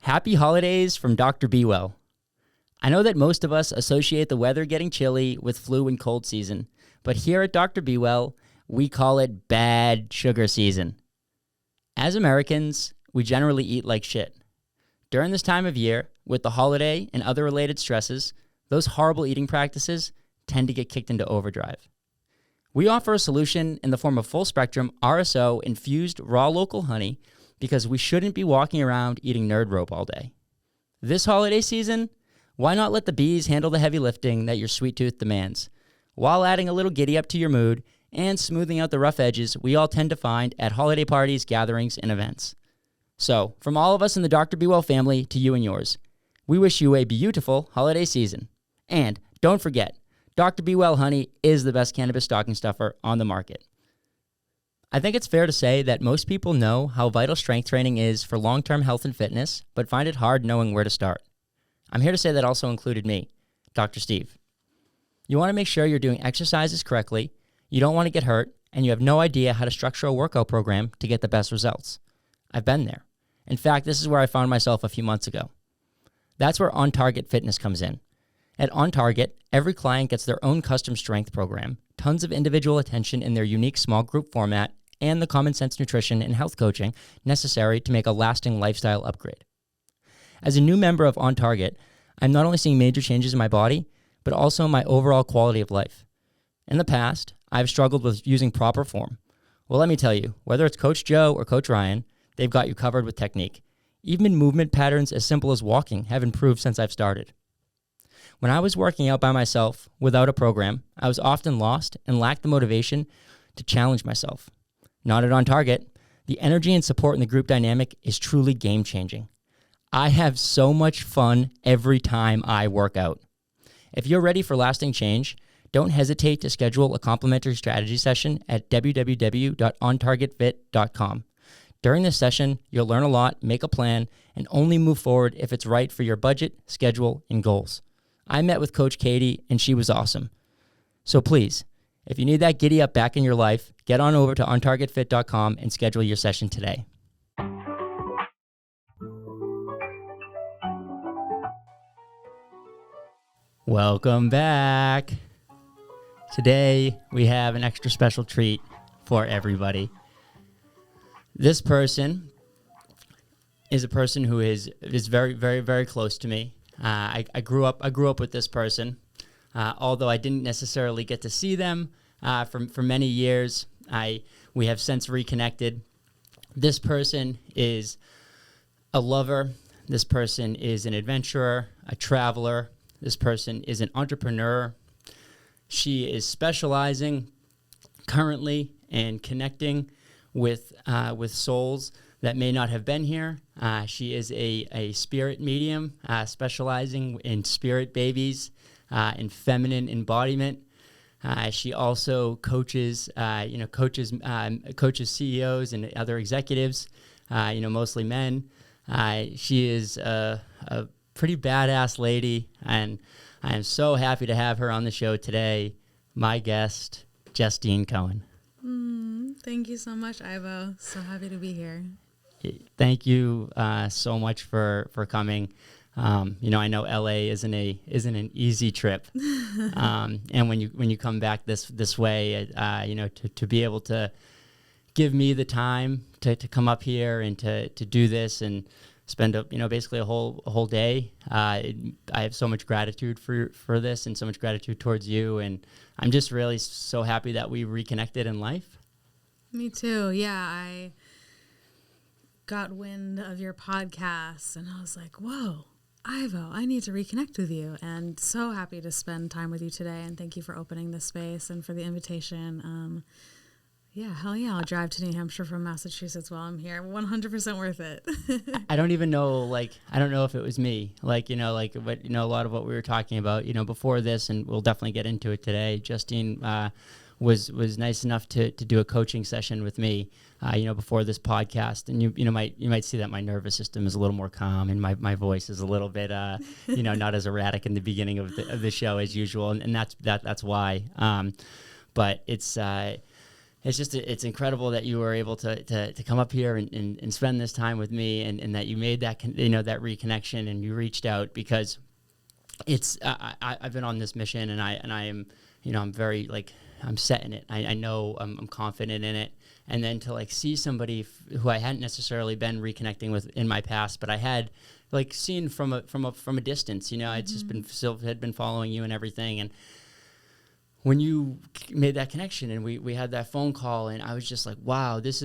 Happy holidays from Dr. BeeWell. I know that most of us associate the weather getting chilly with flu and cold season, but here at Dr. BeeWell, we call it bad sugar season. As Americans, we generally eat like shit. During this time of year, with the holiday and other related stresses, those horrible eating practices tend to get kicked into overdrive. We offer a solution in the form of full-spectrum RSO infused raw local honey because we shouldn't be walking around eating nerd rope all day. This holiday season, why not let the bees handle the heavy lifting that your sweet tooth demands, while adding a little giddy up to your mood and smoothing out the rough edges we all tend to find at holiday parties, gatherings, and events. So, from all of us in the Dr. BeeWell family to you and yours, we wish you a beautiful holiday season. And don't forget, Dr. BeeWell honey is the best cannabis stocking stuffer on the market. I think it's fair to say that most people know how vital strength training is for long-term health and fitness, but find it hard knowing where to start. I'm here to say that also included me, Dr. Steve. You want to make sure you're doing exercises correctly, you don't want to get hurt, and you have no idea how to structure a workout program to get the best results. I've been there. In fact, this is where I found myself a few months ago. That's where On Target Fitness comes in. At On Target, every client gets their own custom strength program, tons of individual attention in their unique small group format, and the common sense nutrition and health coaching necessary to make a lasting lifestyle upgrade. As a new member of On Target, I'm not only seeing major changes in my body, but also my overall quality of life. In the past, I've struggled with using proper form. Well, let me tell you, whether it's Coach Joe or Coach Ryan, they've got you covered with technique. Even movement patterns as simple as walking have improved since I've started. When I was working out by myself without a program, I was often lost and lacked the motivation to challenge myself. Not at On Target. The energy and support in the group dynamic is truly game-changing. I have so much fun every time I work out. If you're ready for lasting change, don't hesitate to schedule a complimentary strategy session at www.ontargetfit.com. During this session, you'll learn a lot, make a plan, and only move forward if it's right for your budget, schedule, and goals. I met with Coach Katie, and she was awesome. So please, if you need that giddy up back in your life, get on over to ontargetfit.com and schedule your session today. Welcome back. Today, we have an extra special treat for everybody. This person is a person who is very, very, very close to me. I grew up with this person, although I didn't necessarily get to see them for many years. We have since reconnected. This person is a lover. This person is an adventurer, a traveler. This person is an entrepreneur. She is specializing currently in connecting with souls that may not have been here. She is a spirit medium, specializing in spirit babies, in feminine embodiment. She also coaches CEOs and other executives, mostly men. She is a pretty badass lady, and I am so happy to have her on the show today. My guest, Justine Cohen. Thank you so much, Ivo. So happy to be here. Thank you so much for coming. I know LA isn't an easy trip, and when you come back this way, to be able to give me the time to come up here and to do this and spend basically a whole day. I have so much gratitude for this and so much gratitude towards you, and I'm just really so happy that we reconnected in life. Me too. Yeah, I got wind of your podcast and I was like, whoa, Ivo, I need to reconnect with you, and so happy to spend time with you today, and thank you for opening this space and for the invitation. Yeah, hell yeah, I'll drive to New Hampshire from Massachusetts while I'm here. 100% worth it. I don't even know, I don't know if it was me. But a lot of what we were talking about, before this, and we'll definitely get into it today, Justine was nice enough to do a coaching session with me, before this podcast. And you might see that my nervous system is a little more calm and my voice is a little bit, not as erratic in the beginning of the show as usual. And that's why. But it's it's incredible that you were able to come up here and spend this time with me, and that you made that that reconnection, and you reached out, because it's I've been on this mission, and I am, I'm very, like, I'm set in it. I know I'm confident in it. And then to, like, see somebody who I hadn't necessarily been reconnecting with in my past, but I had, like, seen from a distance, I'd just had been following you and everything. And when you made that connection, and we had that phone call, and I was just like, wow, this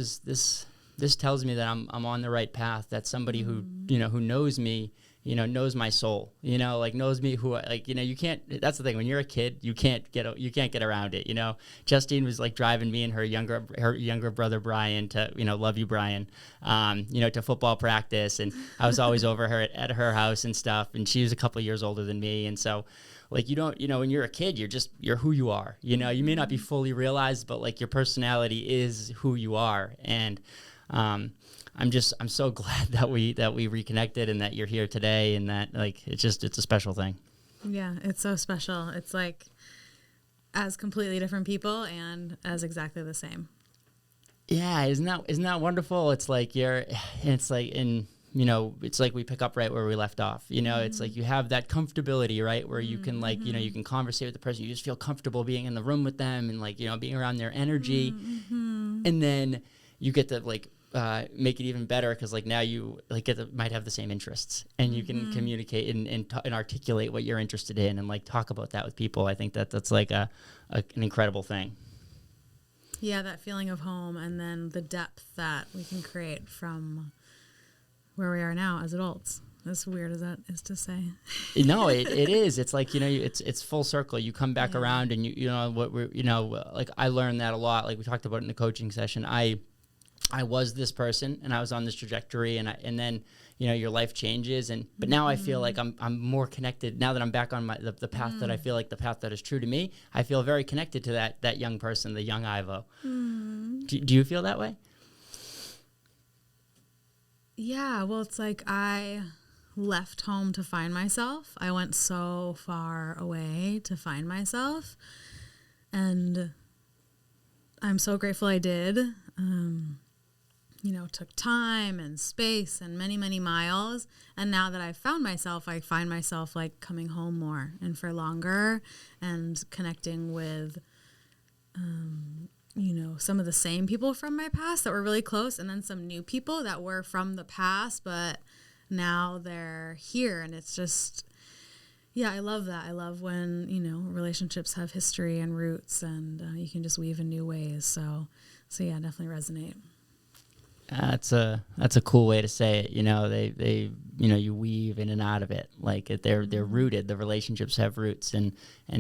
tells me that I'm on the right path. That somebody who knows me, knows my soul, like, knows me, who, like, you can't, that's the thing. When you're a kid, you can't get around it. Justine was, like, driving me and her younger brother, Brian, to, love you, Brian, to football practice. And I was always over her at her house and stuff. And she was a couple of years older than me. And so, like, you don't, when you're a kid, you're who you are, you may not be fully realized, but, like, your personality is who you are. And, I'm so glad that we reconnected, and that you're here today, and that, like, it's a special thing. Yeah, it's so special. It's like as completely different people and as exactly the same. Yeah, isn't that wonderful? It's like it's like we pick up right where we left off. It's like you have that comfortability, right, where you can, like, you can conversate with the person. You just feel comfortable being in the room with them, and, like, being around their energy. And then you get to, like, make it even better, because, like, now you, like, might have the same interests, and you can communicate and articulate what you're interested in, and, like, talk about that with people. I think that's like an incredible thing. Yeah, that feeling of home, and then the depth that we can create from where we are now as adults. As weird as that is to say. No, it is. It's like, it's full circle. You come back around, and like, I learned that a lot. Like we talked about in the coaching session, I was this person, and I was on this trajectory, and then your life changes, but now I feel like I'm more connected now that I'm back on the path that I feel like the path that is true to me. I feel very connected to that young person, the young Ivo. Do you feel that way? Yeah, well, it's like I left home to find myself. I went so far away to find myself, and I'm so grateful I did. Took time and space and many, many miles. And now that I've found myself, I find myself, like, coming home more and for longer, and connecting with, some of the same people from my past that were really close, and then some new people that were from the past, but now they're here. And it's just, yeah, I love that. I love when, relationships have history and roots, and you can just weave in new ways. So yeah, definitely resonate. That's a cool way to say it. They you weave in and out of it. Like, they're rooted. The relationships have roots, and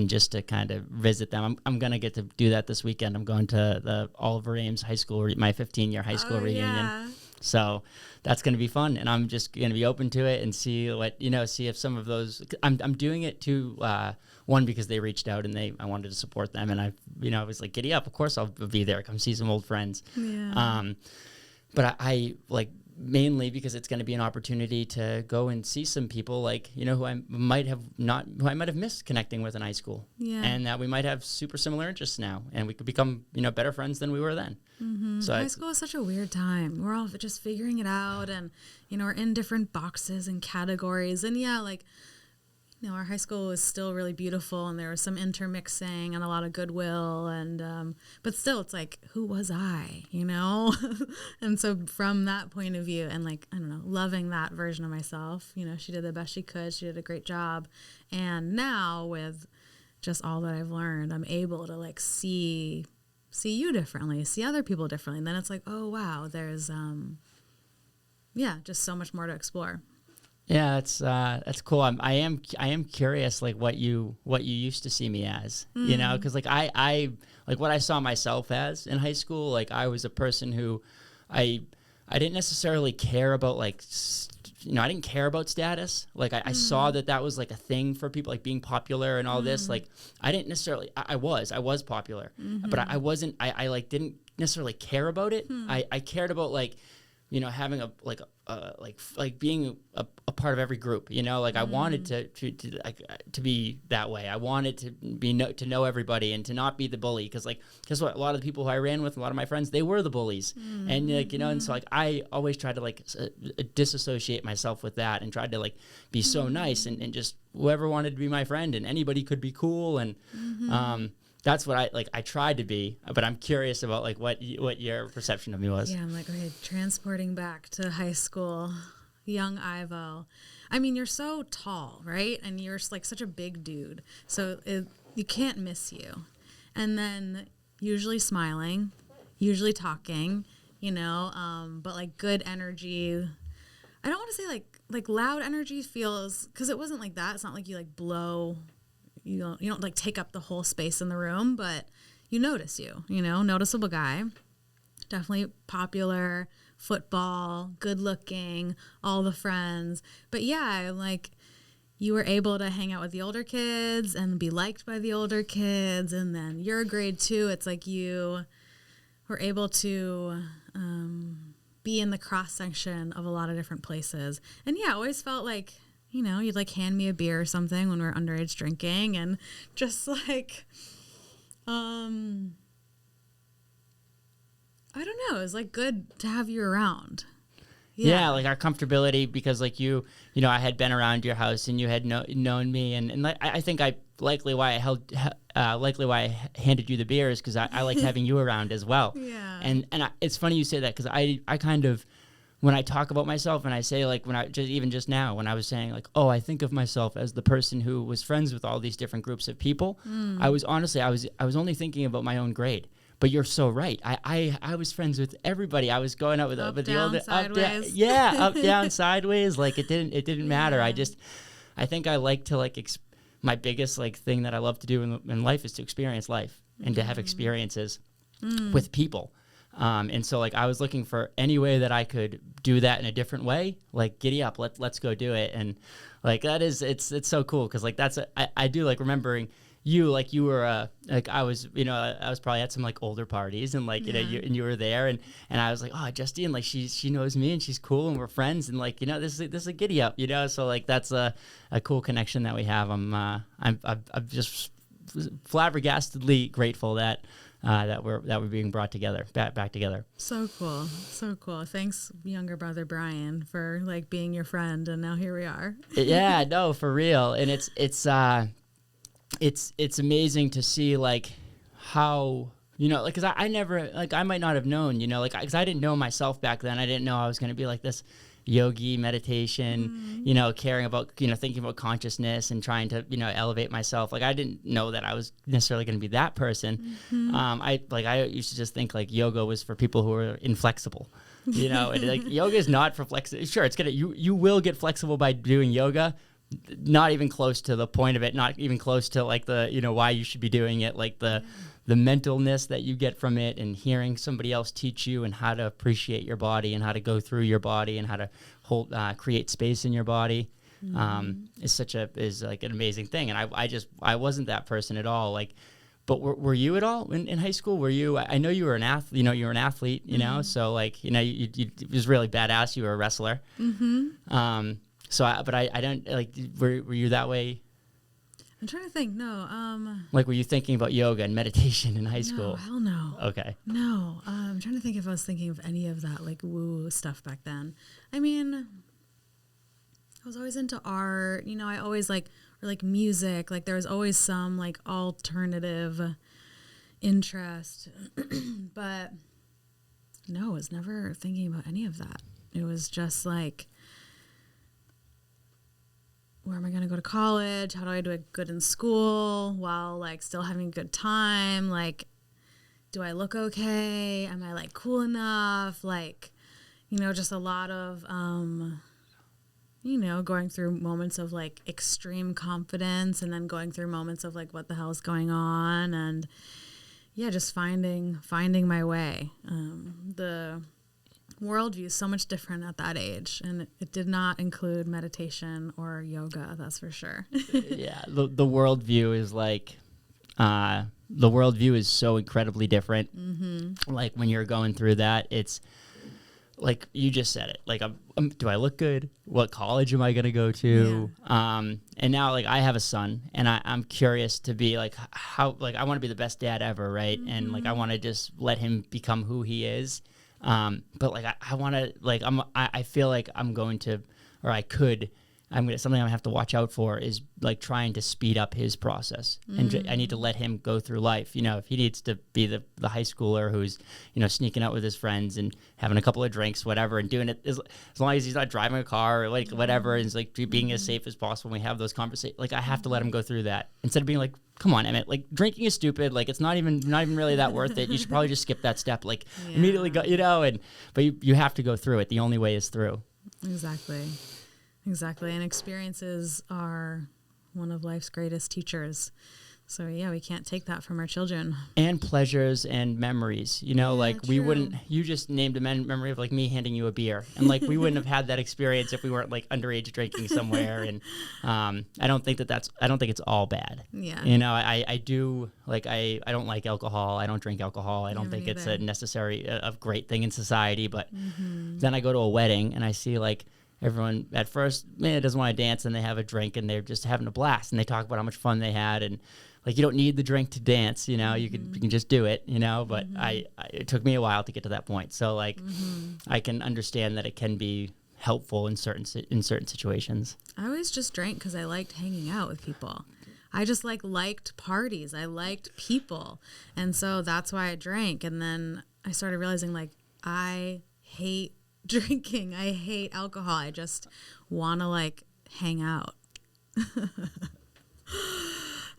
just to kind of visit them. I'm gonna get to do that this weekend. I'm going to the Oliver Ames High School, my 15-year high school reunion. Yeah. So that's gonna be fun, and I'm just gonna be open to it and see what see if some of those. I'm doing it to one, because they reached out and I wanted to support them, and I was like, giddy up, of course I'll be there. Come see some old friends. Yeah. But I like, mainly because it's going to be an opportunity to go and see some people, like, who I might have missed connecting with in high school. Yeah. And that we might have super similar interests now, and we could become, better friends than we were then. So high school is such a weird time. We're all just figuring it out, and, we're in different boxes and categories. And yeah, like, our high school was still really beautiful, and there was some intermixing and a lot of goodwill, and but still, it's like, who was I, And so from that point of view, and, like, I don't know, loving that version of myself, she did the best she could. She did a great job. And now, with just all that I've learned, I'm able to, like, see you differently, see other people differently. And then it's like, oh wow, there's just so much more to explore. Yeah, that's cool. I am curious, like, what you used to see me as, because, like, I like what I saw myself as in high school. Like, I was a person who I didn't necessarily care about, like, I didn't care about status. Like, I saw that was, like, a thing for people, like, being popular and all this. Like, I didn't necessarily, I was popular, but I wasn't, I like, didn't necessarily care about it. I cared about, like, having like being a part of every group, like I wanted to be that way. I wanted to to know everybody and to not be the bully. Cause like, guess what? A lot of the people who I ran with, a lot of my friends, they were the bullies. And like, and so like, I always tried to like disassociate myself with that and tried to like be so nice and just whoever wanted to be my friend and anybody could be cool. And, that's what I tried to be, but I'm curious about like what your perception of me was. Yeah, I'm like, okay, transporting back to high school, young Ivo. I mean, you're so tall, right? And you're like such a big dude, so you can't miss you. And then usually smiling, usually talking, but like good energy. I don't want to say like loud energy feels, because it wasn't like that. It's not like you like blow. You don't like take up the whole space in the room, but you notice noticeable guy, definitely popular, football, good looking, all the friends. But yeah, like you were able to hang out with the older kids and be liked by the older kids. And then your grade 2, it's like you were able to be in the cross section of a lot of different places. And yeah, I always felt like, you'd like hand me a beer or something when we were underage drinking, and just like, I don't know. It was like good to have you around. Yeah, like our comfortability, because like I had been around your house and you had known me, and I think likely why I handed you the beers, because I like having you around as well. Yeah. And it's funny you say that, because I kind of, when I talk about myself and I say like just now when I was saying like, oh, I think of myself as the person who was friends with all these different groups of people, I was honestly I was only thinking about my own grade. But you're so right. I was friends with everybody. I was going out with up, the down, older sideways. up, down, sideways. Like it didn't matter. I think I like to like my biggest like thing that I love to do in life is to experience life and to have experiences with people. And so like I was looking for any way that I could do that in a different way. Like giddy up, let's go do it. And like that is it's so cool, because like I do like remembering you, like you were like I was probably at some like older parties, and like you were there, and I was like, oh, Justine, like she knows me and she's cool and we're friends, and like this is a giddy up, so like that's a cool connection that we have. I'm just flabbergastedly grateful that we're being brought together back together. So cool. Thanks, younger brother Brian, for like being your friend, and now here we are. Yeah, no, for real. And it's amazing to see like how like, because I never, like, I might not have known, like, because I didn't know myself back then. I didn't know I was going to be like this yogi meditation, caring about, thinking about consciousness and trying to, elevate myself. Like, I didn't know that I was necessarily going to be that person. I used to just think like yoga was for people who are inflexible, and like yoga is not for flexible. Sure, it's you will get flexible by doing yoga. Not even close to the point of it, not even close to like the, why you should be doing it, like the mentalness that you get from it, and hearing somebody else teach you and how to appreciate your body and how to go through your body and how to create space in your body is like an amazing thing. And I wasn't that person at all. Like, but were you at all in high school? Were you? I know you were an athlete. You were an athlete. So like you it was really badass. You were a wrestler. So, I don't like. Were you that way? I'm trying to think. No. Like, were you thinking about yoga and meditation in high school? No, hell no. Okay. No. I'm trying to think if I was thinking of any of that like woo stuff back then. I mean, I was always into art. I always or like music. Like there was always some like alternative interest, but no, I was never thinking about any of that. It was just like, where am I going to go to college? How do I do it good in school while like still having a good time? Like, do I look okay? Am I like cool enough? Like, just a lot of, going through moments of like extreme confidence, and then going through moments of like, what the hell is going on? And yeah, just finding my way. The worldview is so much different at that age, and it did not include meditation or yoga, that's for sure. Yeah, the worldview is like the worldview is so incredibly different. Like when you're going through that, it's like you just said it, like do I look good? What college am I going to go to? And now like I have a son, and I'm curious to be like how, like I want to be the best dad ever, right? And like I want to just let him become who he is. But like I want to, like I feel like I'm going to, or I could, something I'm gonna have to watch out for is like trying to speed up his process, and I need to let him go through life. You know, if he needs to be the high schooler who's, you know, sneaking out with his friends and having a couple of drinks, whatever, and doing it as long as he's not driving a car or like whatever, and is like being as safe as possible when we have those conversations. Like I have to let him go through that instead of being like, come on, Emmett, like drinking is stupid. Like it's not even really that worth it. You should probably just skip that step. Like immediately go, you know, but you have to go through it. The only way is through. Exactly. And experiences are one of life's greatest teachers. So yeah, we can't take that from our children. And pleasures and memories, you know, like we wouldn't, you just named a memory of like me handing you a beer, and like we wouldn't have had that experience if we weren't like underage drinking somewhere. And I don't think it's all bad. Yeah. You know, I do, like, I don't like alcohol. I don't drink alcohol. I don't think it's a necessary, a great thing in society. But then I go to a wedding and I see like, everyone at first, man, doesn't want to dance, and they have a drink and they're just having a blast, and they talk about how much fun they had, and like you don't need the drink to dance, you know, you can just do it, you know. But it took me a while to get to that point. So like I can understand that it can be helpful in certain situations. I always just drank because I liked hanging out with people. I just liked parties. I liked people, and so that's why I drank. And then I started realizing like I hate drinking. I hate alcohol. I just want to like hang out.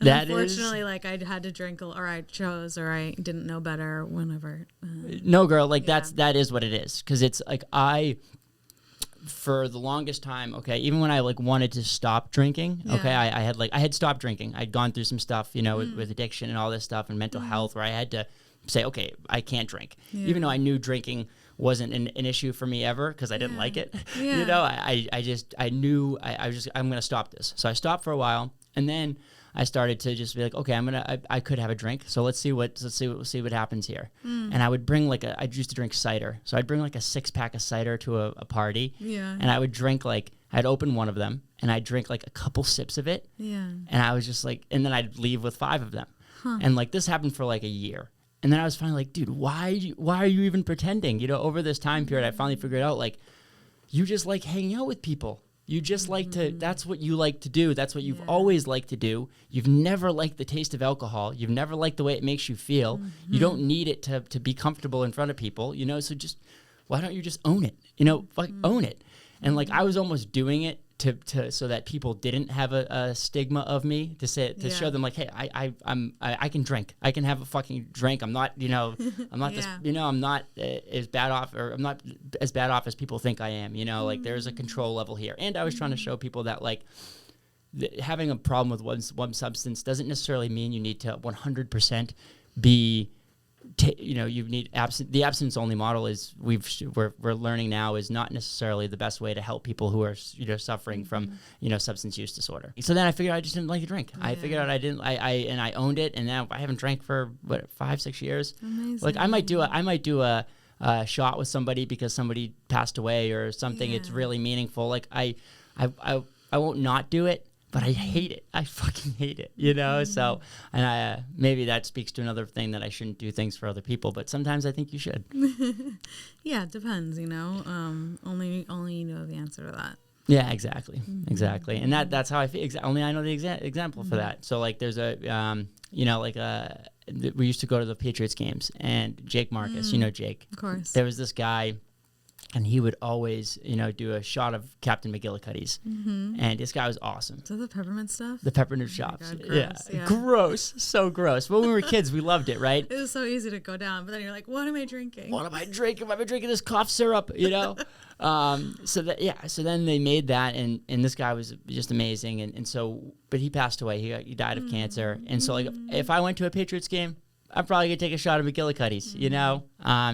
Unfortunately, like I had to drink, or I chose, or I didn't know better. Whenever. No, girl, like that is what it is. Because it's like for the longest time, okay, even when I like wanted to stop drinking, okay, I had stopped drinking. I'd gone through some stuff, you know, with addiction and all this stuff and mental health, where I had to say, okay, I can't drink, even though I knew drinking wasn't an issue for me ever because I didn't like it. You know, I knew I'm gonna stop this. So I stopped for a while, and then I started to just be like, okay, I could have a drink. So let's see what happens here. And I would bring I used to drink cider. So I'd bring like a 6-pack of cider to a party. Yeah. And I would drink I'd open one of them and I'd drink like a couple sips of it. Yeah. And I was just like, and then I'd leave with 5 of them. And like this happened for like a year. And then I was finally like, dude, why are you even pretending? You know, over this time period, I finally figured out like, you just like hanging out with people. You just like to, that's what you like to do. That's what you've always liked to do. You've never liked the taste of alcohol. You've never liked the way it makes you feel. You don't need it to be comfortable in front of people, you know, so just, why don't you just own it? You know, own it. And like, I was almost doing it to so that people didn't have a stigma of me, to show them like, hey, I can drink. I can have a fucking drink. I'm not, you know, I'm not this, you know, I'm not as bad off, or I'm not as bad off as people think I am, you know, like there's a control level here. And I was trying to show people that like having a problem with one substance doesn't necessarily mean you need to 100% be you know, you need the abstinence only model is we're learning now is not necessarily the best way to help people who are, you know, suffering from, you know, substance use disorder. So then I figured I just didn't like to drink. I figured out I owned it, and now I haven't drank for 5-6 years. Amazing. Like I might do a shot with somebody because somebody passed away or something. It's really meaningful. Like I won't not do it. But I hate it. I fucking hate it, you know? So, and maybe that speaks to another thing that I shouldn't do things for other people, but sometimes I think you should. Yeah, it depends, you know? Only you know the answer to that. Yeah, exactly. Exactly. And that's how I feel. Only I know the example for that. So, like, there's you know, like, we used to go to the Patriots games, and Jake Marcus, you know Jake. Of course. There was this guy, and he would always, you know, do a shot of Captain McGillicuddy's. And this guy was awesome. Is that the peppermint stuff? The peppermint shops. God, gross. Yeah. Gross. So gross. But when we were kids, we loved it, right? It was so easy to go down. But then you're like, what am I drinking? What am I drinking? Am I drinking this cough syrup, you know? So then they made that, and this guy was just amazing. And so, but he passed away. He died of cancer. And so, like, if I went to a Patriots game, I'm probably going to take a shot of McGillicuddy's, you know,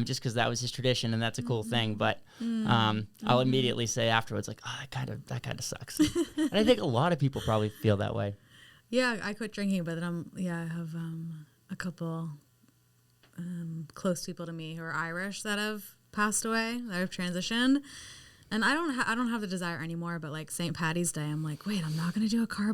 just because that was his tradition and that's a cool thing. But I'll immediately say afterwards, like, oh, that kind of sucks. And I think a lot of people probably feel that way. Yeah, I quit drinking, but then I have a couple close people to me who are Irish that have passed away, that I've transitioned. And I don't have the desire anymore, but like St. Patty's Day, I'm like, wait, I'm not going to do a car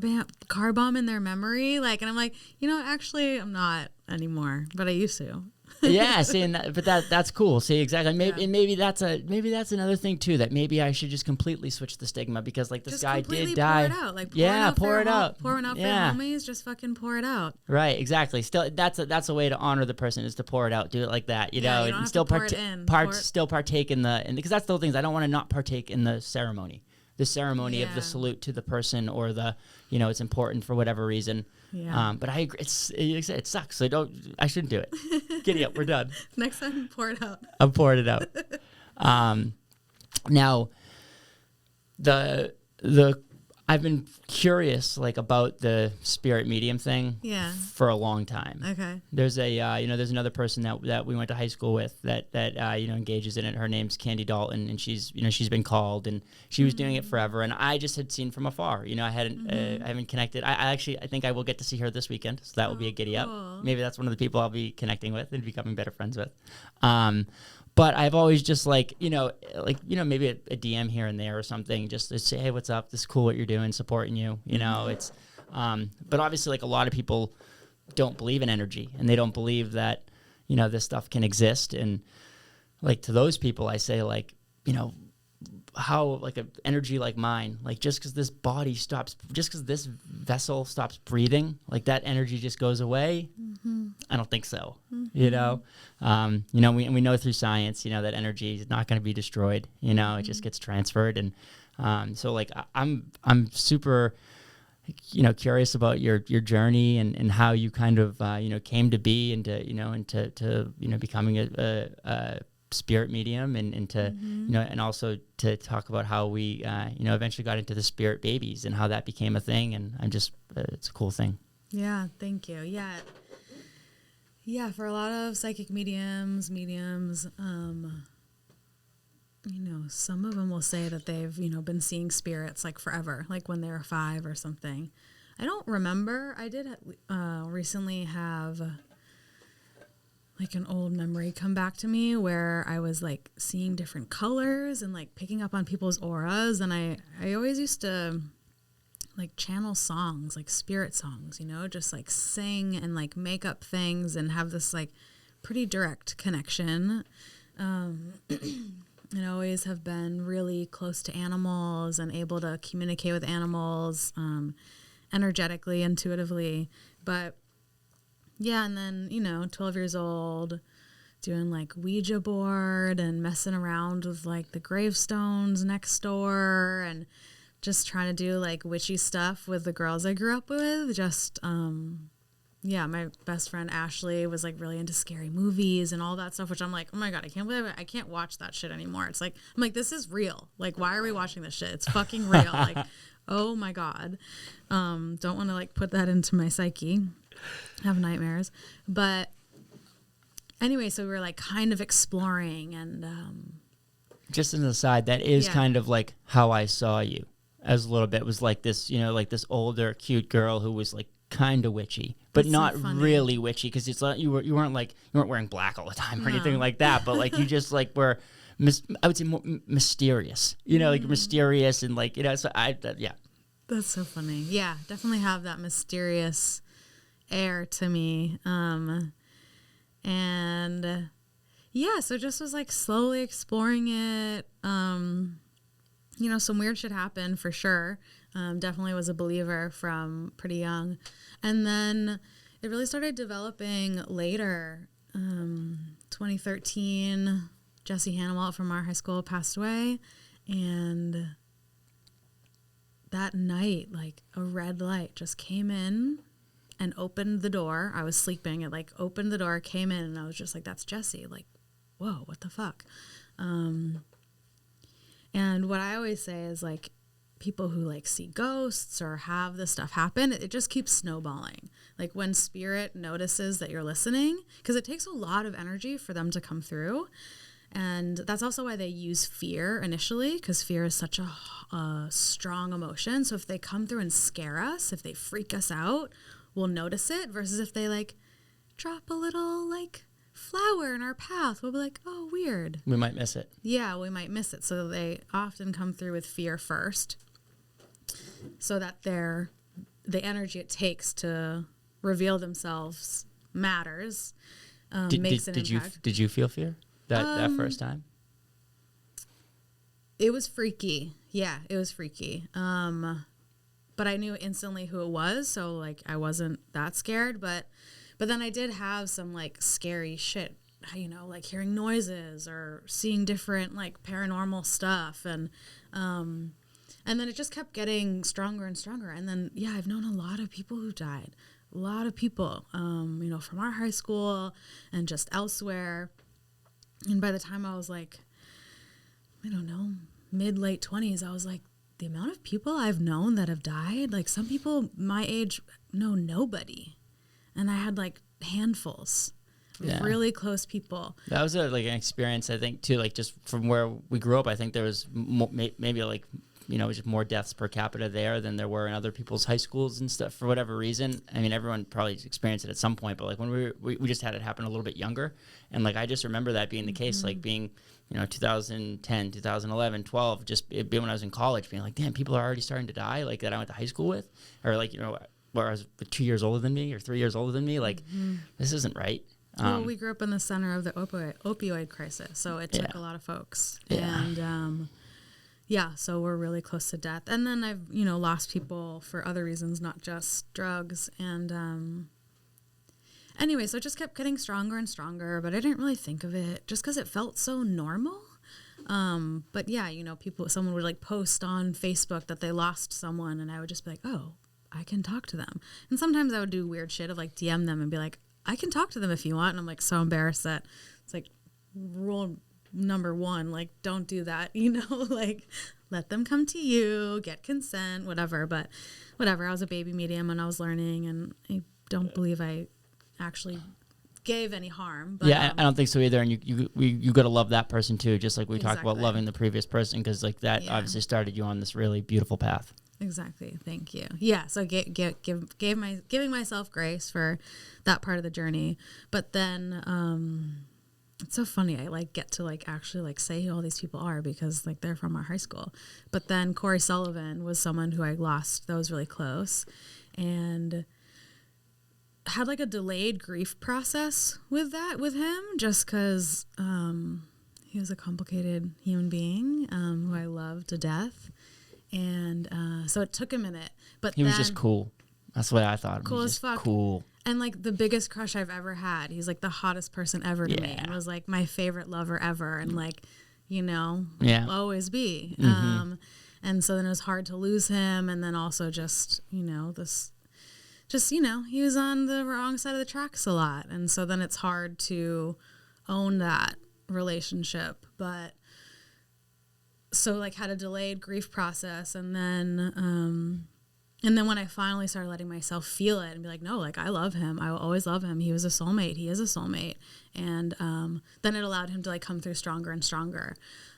bomb in their memory. Like, and I'm like, actually I'm not anymore, but I used to. Yeah, see, but that's cool. See, exactly. Maybe, and maybe that's another thing too, that maybe I should just completely switch the stigma, because like this guy did die. Pour it out. Like, pour it out. Pour it out for your homies. Just fucking pour it out. Right, exactly. Still, that's a way to honor the person, is to pour it out. Do it like that, you know, you don't and have still to pour it in. still partake in because that's the whole thing. I don't want to not partake in the ceremony. The ceremony of the salute to the person, or the, it's important for whatever reason. Yeah. But I agree. It sucks. So I shouldn't do it. Giddy up. We're done. Next time, pour it out. I'm pouring it out. Now, I've been curious about the spirit medium thing for a long time. Okay. There's there's another person that we went to high school with that engages in it. Her name's Candy Dalton, and she's been called, and she was doing it forever, and I just had seen from afar. I haven't connected. I think I will get to see her this weekend, so that will be a giddy up. Cool. Maybe that's one of the people I'll be connecting with and becoming better friends with. But I've always just maybe a DM here and there or something, just to say, hey, what's up? This is cool what you're doing, supporting you. It's, but obviously a lot of people don't believe in energy, and they don't believe that, this stuff can exist. And to those people, I say how an energy like mine, just because this body stops, just because this vessel stops breathing, that energy just goes away. Mm-hmm. I don't think so. Mm-hmm. We know through science, that energy is not going to be destroyed. It just gets transferred. And so I'm super, curious about your journey and how you kind of came to be, and to becoming a spirit medium, and to and also to talk about how we eventually got into the spirit babies and how that became a thing. And I'm just it's a cool thing. Yeah, thank you. Yeah, for a lot of psychic mediums, some of them will say that they've been seeing spirits forever, when they were 5 or something. I don't remember. I did recently have an old memory come back to me where I was seeing different colors and picking up on people's auras. And I always used to channel songs, spirit songs, just sing and make up things and have this pretty direct connection. And always have been really close to animals and able to communicate with animals energetically, intuitively. But yeah, and then, 12 years old, doing Ouija board and messing around with the gravestones next door, and just trying to do witchy stuff with the girls I grew up with. Just, my best friend Ashley was really into scary movies and all that stuff, which I'm like, oh my God, I can't believe I can't watch that shit anymore. It's I'm this is real. Why are we watching this shit? It's fucking real. Oh my God. Don't want to put that into my psyche. Have nightmares. But anyway, so we were kind of exploring, and just as an aside, that is kind of how I saw you as a little bit. It was this, this older cute girl who was kind of witchy, but not really witchy, because it's you weren't wearing black all the time or anything like that, but you just were I would say more mysterious, mysterious, and so yeah. That's so funny. Yeah, definitely have that mysterious air to me. And yeah, so just was slowly exploring it. Some weird shit happened for sure. Definitely was a believer from pretty young. And then it really started developing later. 2013, Jesse Hannawalt from our high school passed away. And that night, a red light just came in and opened the door. I was sleeping. It opened the door, came in, and I was just that's Jesse. Whoa, what the fuck? And what I always say is people who see ghosts or have this stuff happen, it just keeps snowballing. When spirit notices that you're listening, because it takes a lot of energy for them to come through. And that's also why they use fear initially, because fear is such a strong emotion. So if they come through and scare us, if they freak us out, we'll notice it, versus if they drop a little flower in our path, we'll be like, oh, weird. We might miss it. Yeah, we might miss it. So they often come through with fear first, so that the energy it takes to reveal themselves matters, makes an impact. Did you feel fear that first time? It was freaky. Yeah, it was freaky. But I knew instantly who it was, so like I wasn't that scared. But then I did have some like scary shit, you know, like hearing noises or seeing different like paranormal stuff, and then it just kept getting stronger and stronger. And then I've known a lot of people who died, a lot of people, you know, from our high school and just elsewhere. And by the time I was like, I don't know, mid-late 20s, I was like, the amount of people I've known that have died, like some people my age know nobody. And I had like handfuls of really close people. That was like an experience, I think, too, like just from where we grew up. I think there was maybe like, you know, just more deaths per capita there than there were in other people's high schools and stuff for whatever reason. I mean, everyone probably experienced it at some point, but like when we just had it happen a little bit younger. And like I just remember that being the case, like being, you know, 2010, 2011, 12, just it being when I was in college, being like, damn, people are already starting to die, like that I went to high school with, or like, you know, where I was 2 years older than me or 3 years older than me, like this isn't right. Well, we grew up in the center of the opioid crisis, so it took a lot of folks. And so we're really close to death. And then I've, you know, lost people for other reasons, not just drugs. And anyway, so it just kept getting stronger and stronger, but I didn't really think of it just because it felt so normal. But yeah, you know, someone would like post on Facebook that they lost someone, and I would just be like, oh, I can talk to them. And sometimes I would do weird shit of like DM them and be like, I can talk to them if you want. And I'm like so embarrassed that it's like rule number 1, like don't do that, you know, like let them come to you, get consent, whatever. But whatever, I was a baby medium and I was learning, and I don't believe I actually gave any harm. But, I don't think so either. And you got to love that person too, just like we talked about loving the previous person, because like that obviously started you on this really beautiful path. Exactly. Thank you. Yeah. So giving myself grace for that part of the journey. But then it's so funny. I like get to like actually like say who all these people are because like they're from our high school. But then Corey Sullivan was someone who I lost that was really close, and had like a delayed grief process with him, just because he was a complicated human being who I loved to death. And so it took a minute, but he was just cool. That's what I thought. Cool as fuck. Cool. And like the biggest crush I've ever had. He's like the hottest person ever to me. And was like my favorite lover ever. And like, you know, will always be. And so then it was hard to lose him. And then also just, you know, he was on the wrong side of the tracks a lot. And so then it's hard to own that relationship. But so like had a delayed grief process, and then when I finally started letting myself feel it and be like, no, like I love him, I will always love him, he was a soulmate, he is a soulmate, and then it allowed him to like come through stronger and stronger,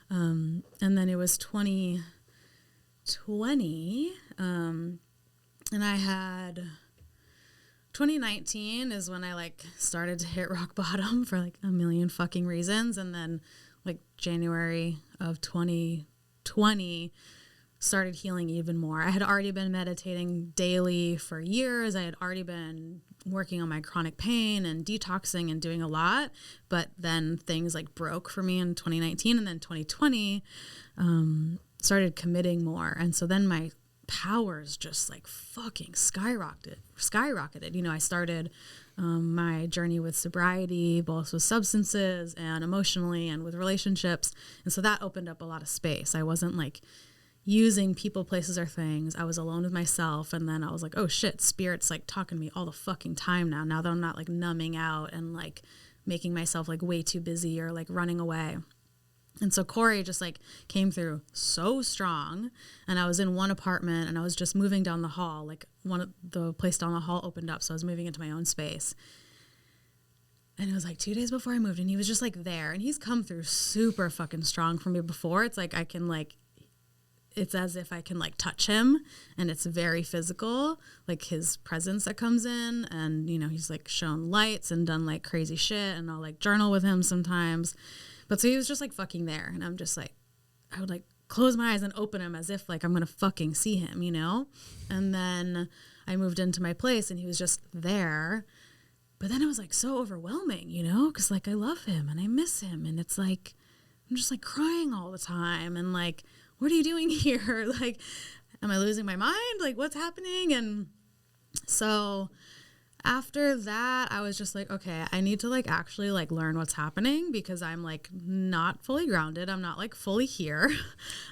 and then it was 2020, and I had 2019 is when I like started to hit rock bottom for like a million fucking reasons, and then like January of 2020 started healing even more. I had already been meditating daily for years. I had already been working on my chronic pain and detoxing and doing a lot, but then things like broke for me in 2019, and then 2020 started committing more. And so then my powers just like fucking skyrocketed. You know, I started my journey with sobriety, both with substances and emotionally and with relationships. And so that opened up a lot of space. I wasn't like using people, places, or things. I was alone with myself. And then I was like, oh shit, spirit's like talking to me all the fucking time now that I'm not like numbing out and like making myself like way too busy or like running away. And so Corey just like came through so strong, and I was in one apartment and I was just moving down the hall. Like the place down the hall opened up, so I was moving into my own space. And it was like 2 days before I moved, and he was just like there, and he's come through super fucking strong for me before. It's like I can like, it's as if I can like touch him, and it's very physical, like his presence that comes in, and he's like shown lights and done like crazy shit, and I'll like journal with him sometimes. But so he was just like fucking there, and I'm just like, I would like close my eyes and open them as if like I'm gonna fucking see him, And then I moved into my place and he was just there. But then it was like so overwhelming, because like I love him and I miss him, and it's like I'm just like crying all the time, and like, what are you doing here? Like, am I losing my mind? Like, what's happening? And so after that, I was just like, okay, I need to like actually like learn what's happening, because I'm like not fully grounded. I'm not like fully here.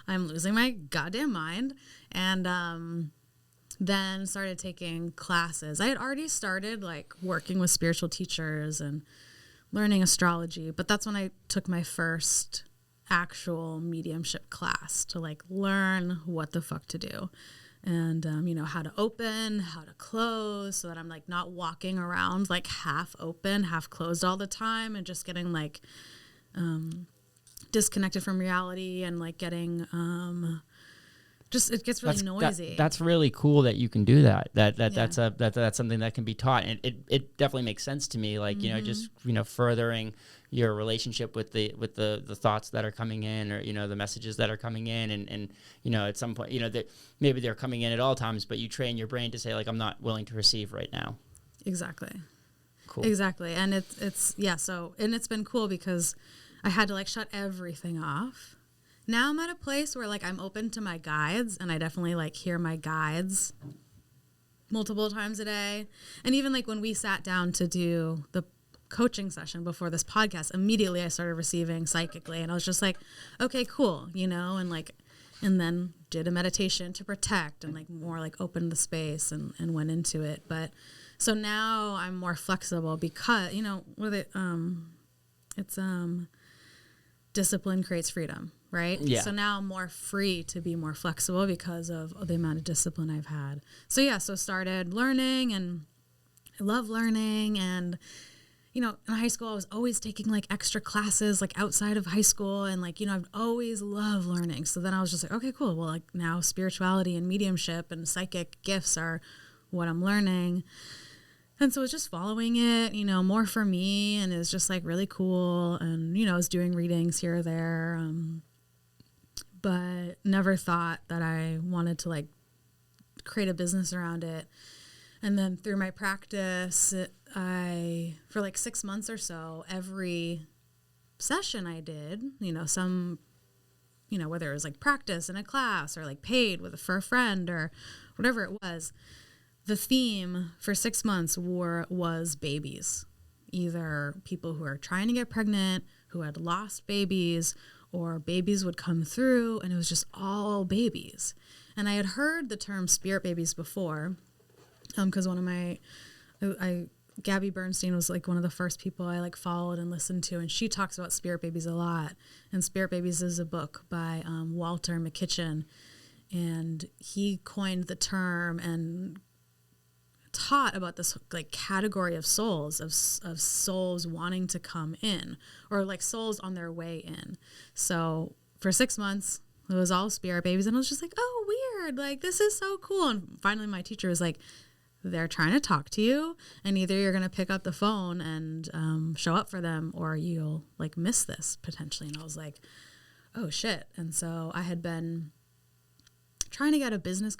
I'm losing my goddamn mind. And then started taking classes. I had already started like working with spiritual teachers and learning astrology, but that's when I took my first actual mediumship class to like learn what the fuck to do. And, how to open, how to close, so that I'm like not walking around like half open, half closed all the time, and just getting like disconnected from reality, and like getting just it gets really noisy. That's really cool that you can do that. That's something that can be taught, and it definitely makes sense to me. Like just furthering your relationship with the thoughts that are coming in, or the messages that are coming in, and at some point that maybe they're coming in at all times, but you train your brain to say like, I'm not willing to receive right now. Exactly. Cool. Exactly, and it's yeah. So and it's been cool because I had to like shut everything off. Now I'm at a place where like I'm open to my guides, and I definitely like hear my guides multiple times a day. And even like when we sat down to do the coaching session before this podcast, immediately I started receiving psychically, and I was just like, okay, cool, and then did a meditation to protect, and like more like opened the space and went into it. But so now I'm more flexible because it's discipline creates freedom. Right? Yeah. So now I'm more free to be more flexible because of the amount of discipline I've had. So yeah, so started learning, and I love learning. And, in high school, I was always taking like extra classes, like outside of high school. And like, I've always loved learning. So then I was just like, okay, cool. Well, like now spirituality and mediumship and psychic gifts are what I'm learning. And so it's just following it, more for me. And it's just like really cool. And, I was doing readings here or there. But never thought that I wanted to like create a business around it. And then through my practice, for like 6 months or so, every session I did, whether it was like practice in a class or like paid for a friend or whatever it was, the theme for 6 months was babies. Either people who are trying to get pregnant, who had lost babies, or babies would come through, and it was just all babies. And I had heard the term spirit babies before, because Gabby Bernstein was like one of the first people I like followed and listened to, and she talks about spirit babies a lot. And Spirit Babies is a book by Walter McKitchen, and he coined the term and taught about this like category of souls, of souls wanting to come in, or like souls on their way in. So for 6 months it was all spirit babies, and I was just like, oh, weird, like this is so cool. And finally my teacher was like, they're trying to talk to you, and either you're going to pick up the phone and show up for them, or you'll like miss this potentially. And I was like, oh shit. And so I had been trying to get a business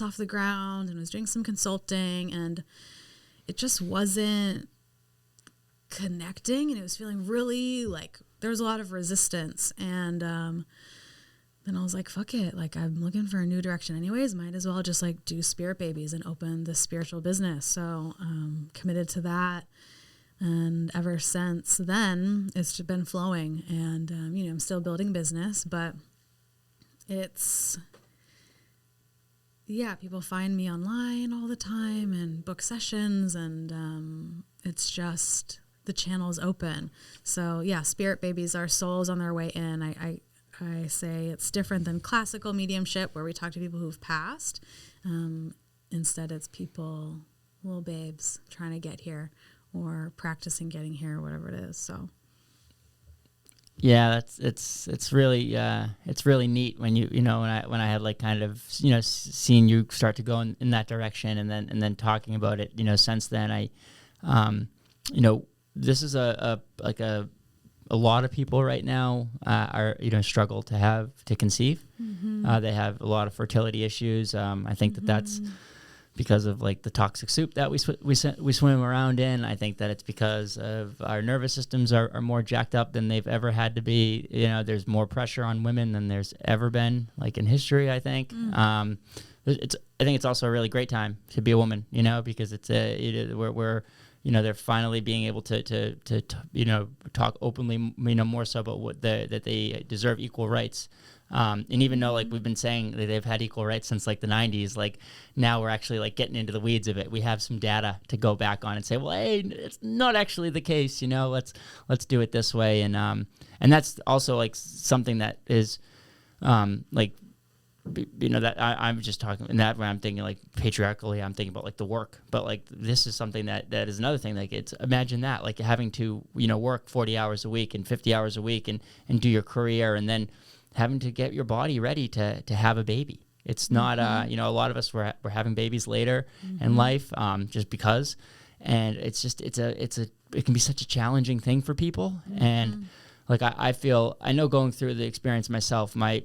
off the ground, and was doing some consulting, and it just wasn't connecting, and it was feeling really like there was a lot of resistance. And then I was like, fuck it, like I'm looking for a new direction anyways, might as well just like do spirit babies and open this spiritual business. So committed to that, and ever since then it's just been flowing. And I'm still building business, but it's people find me online all the time and book sessions, and it's just the channel is open. So yeah, spirit babies are souls on their way in. I say it's different than classical mediumship where we talk to people who've passed. Instead, it's people, little babes, trying to get here or practicing getting here, whatever it is. So Yeah, it's really neat when when I had like kind of seen you start to go in that direction, and then talking about it since then. This is a lot of people right now are struggle to conceive. They have a lot of fertility issues. I think that's because of like the toxic soup that we swim around in. I think that it's because of our nervous systems are more jacked up than they've ever had to be. There's more pressure on women than there's ever been, like in history, I think. I think it's also a really great time to be a woman, because it's we're they're finally being able to talk openly, more so about that they deserve equal rights. And even though like we've been saying that they've had equal rights since like the 90s, like now we're actually like getting into the weeds of it. We have some data to go back on and say, well, hey, it's not actually the case. Let's do it this way. And that's also like something that is that I'm just talking in that way. I'm thinking like patriarchally, I'm thinking about like the work, but like this is something that is another thing. Like imagine that, like having to, work 40 hours a week and 50 hours a week and do your career, and then having to get your body ready to have a baby. It's not, a lot of us we're having babies later in life, just because, and it's just, it can be such a challenging thing for people. And like, I know going through the experience myself, my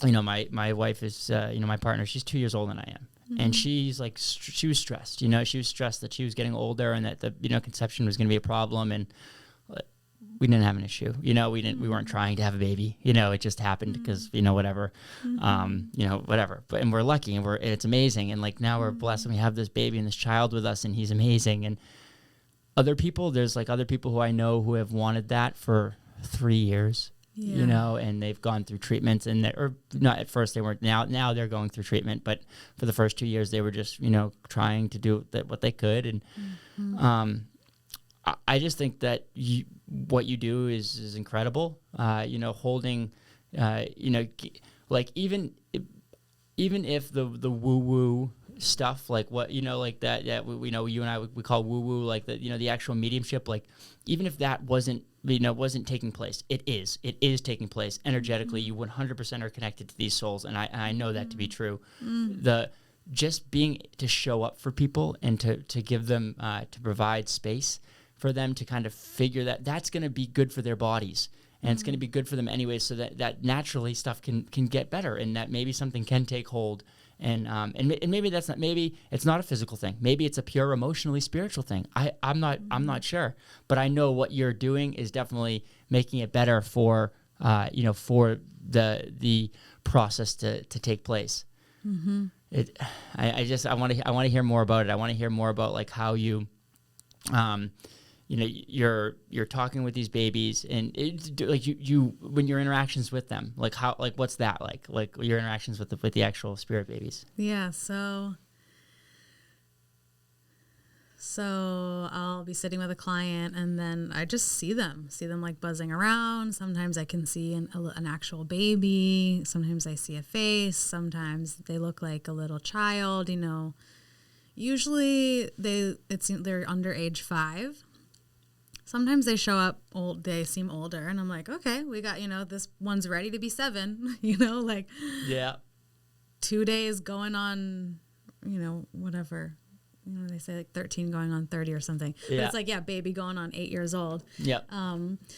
wife is, my partner, she's 2 years older than I am. And she's like, she was stressed, she was stressed that she was getting older and that the, conception was going to be a problem. And we didn't have an issue, we weren't trying to have a baby, it just happened because, whatever, whatever. But, and we're lucky and it's amazing. And like, now we're blessed and we have this baby and this child with us and he's amazing. And there's like other people who I know who have wanted that for 3 years. And they've gone through treatments or not at first they weren't, now they're going through treatment, but for the first 2 years they were just, trying to do what they could. And, I just think that what you do is incredible. Holding, like even if the woo woo stuff, like what, like that we you and I, we call woo woo, like the actual mediumship, like even if that wasn't taking place, it is taking place energetically. You 100% are connected to these souls. And I know that to be true. Just being to show up for people and to give them, to provide space for them to kind of figure that's going to be good for their bodies, and it's going to be good for them anyway, so that naturally stuff can get better, and that maybe something can take hold, and maybe it's not a physical thing, maybe it's a pure emotionally spiritual thing. I'm not sure, but I know what you're doing is definitely making it better for for the process to take place. I want to hear more about it. I want to hear more about like how you you're talking with these babies, and like you when your interactions with them, like how, like what's that like your interactions with the actual spirit babies? Yeah, so I'll be sitting with a client, and then I just see them like buzzing around. Sometimes I can see an actual baby. Sometimes I see a face. Sometimes they look like a little child. Usually they're under age 5. Sometimes they show up old, they seem older, and I'm like, okay, we got, this one's ready to be 7, like, yeah, 2 days going on, whatever, they say like 13 going on 30 or something. Yeah. But it's like, yeah, baby going on 8 years old. Yeah.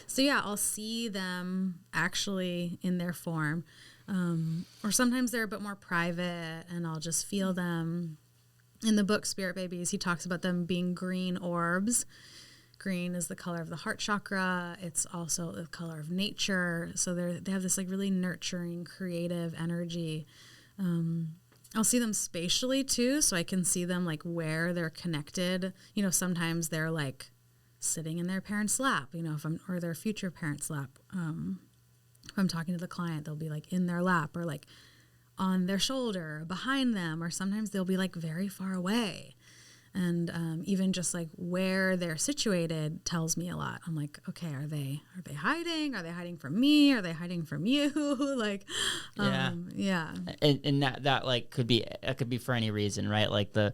So yeah, I'll see them actually in their form. Or sometimes they're a bit more private, and I'll just feel them. In the book Spirit Babies, he talks about them being green orbs. Green is the color of the heart chakra. It's also the color of nature. So they have this like really nurturing, creative energy. I'll see them spatially too, so I can see them like where they're connected. Sometimes they're like sitting in their parents' lap, or their future parents' lap. If I'm talking to the client, they'll be like in their lap, or like on their shoulder, behind them, or sometimes they'll be like very far away. And even just like where they're situated tells me a lot. I'm like, okay, are they hiding? Are they hiding from me? Are they hiding from you? Like, yeah. And that like could be for any reason, right? Like the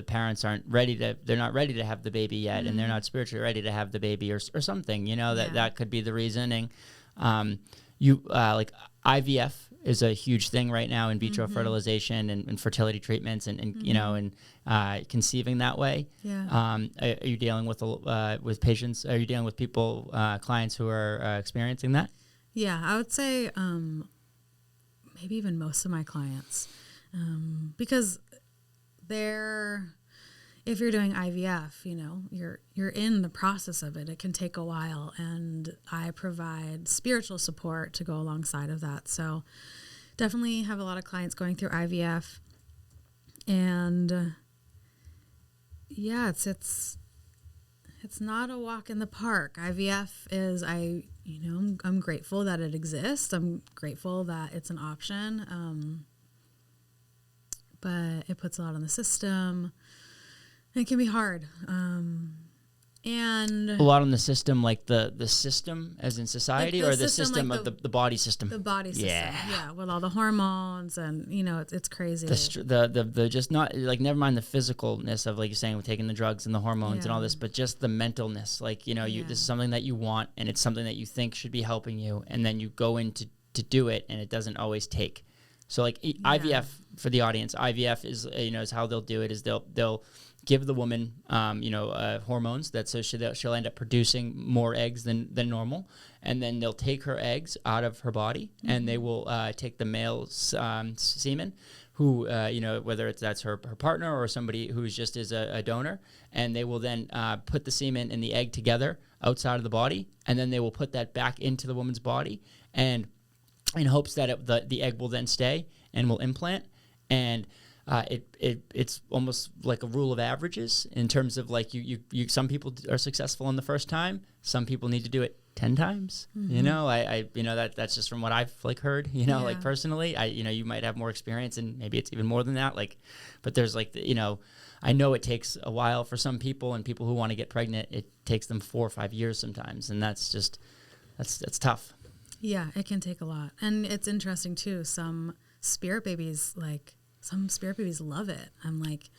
parents they're not ready to have the baby yet, and they're not spiritually ready to have the baby, or something, that could be the reasoning. Like IVF is a huge thing right now, in vitro fertilization and fertility treatments, and conceiving that way. Yeah. Are you dealing with patients? Are you dealing with people, clients who are experiencing that? Yeah, I would say maybe even most of my clients, because if you're doing IVF, you're in the process of it. It can take a while, and I provide spiritual support to go alongside of that. So definitely have a lot of clients going through IVF, and yeah, it's not a walk in the park. IVF is, I'm grateful that it exists. I'm grateful that it's an option, but it puts a lot on the system. It can be hard. And a lot on the system, like the system as in society, like or the system like of the body system? The body system, yeah, with all the hormones, and it's crazy. The just not like, never mind the physicalness of, like you're saying, with taking the drugs and the hormones and all this, but just the mentalness. Like, this is something that you want, and it's something that you think should be helping you, and then you go in to do it, and it doesn't always take. So like IVF, for the audience, IVF is how they'll do it, is they'll give the woman hormones so she'll end up producing more eggs than normal, and then they'll take her eggs out of her body, and they will take the male semen, who whether that's her partner or somebody who's just is a donor, and they will then put the semen and the egg together outside of the body, and then they will put that back into the woman's body, and in hopes that the egg will then stay and will implant. And it's almost like a rule of averages, in terms of like you some people are successful in the first time, some people need to do it 10 times. That's just from what I've like heard, like personally, you might have more experience, and maybe it's even more than that, like, but there's like I know it takes a while for some people, and people who want to get pregnant, it takes them 4 or 5 years sometimes, and that's tough. Yeah, it can take a lot. And it's interesting too, some spirit babies love it. I'm like,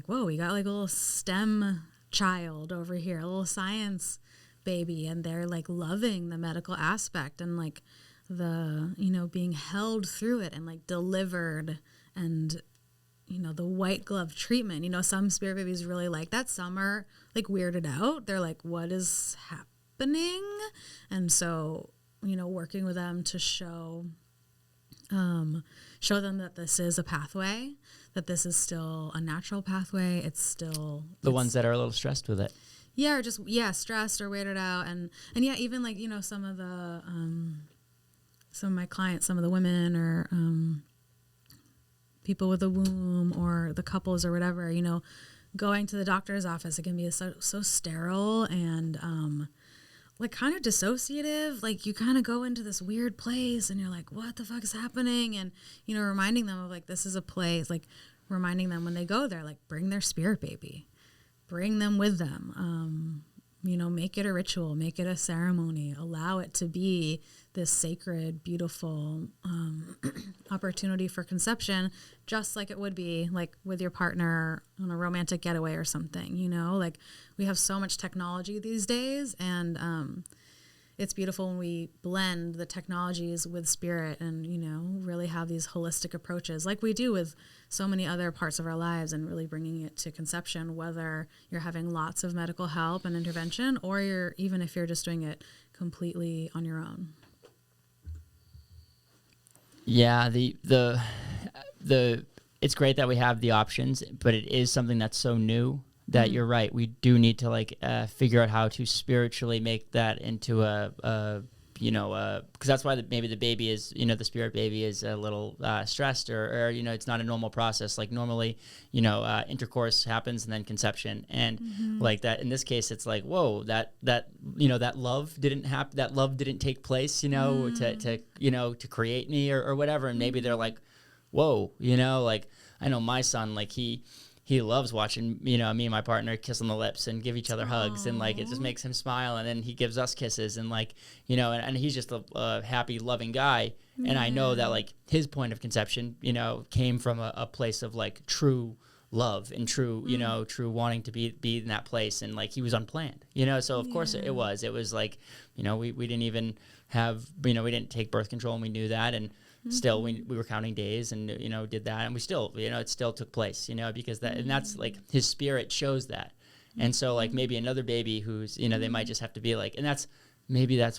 whoa, we got like a little STEM child over here, a little science baby, and they're like loving the medical aspect, and like the, being held through it, and like delivered, and, the white glove treatment. Some spirit babies really like that. Some are like weirded out. They're like, what is happening? And so, working with them to show them that this is a pathway, that this is still a natural pathway. It's still ones that are a little stressed with it. Yeah, or just stressed or weirded out, and yeah, even like some of my clients, some of the women, or people with a womb, or the couples or whatever, going to the doctor's office, it can be so sterile and like kind of dissociative. Like you kind of go into this weird place, and you're like, what the fuck is happening? And reminding them of like, this is a place, like reminding them when they go there, like bring their spirit baby, bring them with them, make it a ritual, make it a ceremony, allow it to be this sacred, beautiful opportunity for conception, just like it would be like with your partner on a romantic getaway or something. Like we have so much technology these days, and it's beautiful when we blend the technologies with spirit, and really have these holistic approaches like we do with so many other parts of our lives, and really bringing it to conception, whether you're having lots of medical help and intervention, or even if you're just doing it completely on your own. Yeah, the it's great that we have the options, but it is something that's so new that you're right. We do need to like figure out how to spiritually make that into because that's why maybe the baby is, the spirit baby is a little stressed, or it's not a normal process. Like normally, intercourse happens and then conception, and like that. In this case, it's like, whoa, that love didn't happen. That love didn't take place, to create me or whatever. And maybe they're like, whoa, like I know my son, like he he loves watching, me and my partner kiss on the lips and give each other hugs, and like it just Aw. makes him smile, and then he gives us kisses, and like and he's just a happy, loving guy, and I know that like his point of conception, came from a place of like true love and true, true wanting to be in that place, and like he was unplanned, so of course it was like, we didn't even have, we didn't take birth control, and we knew that, and still we were counting days, and did that, and we still, it still took place, because that, and that's like his spirit shows that. And so like maybe another baby who's, they might just have to be like, and that's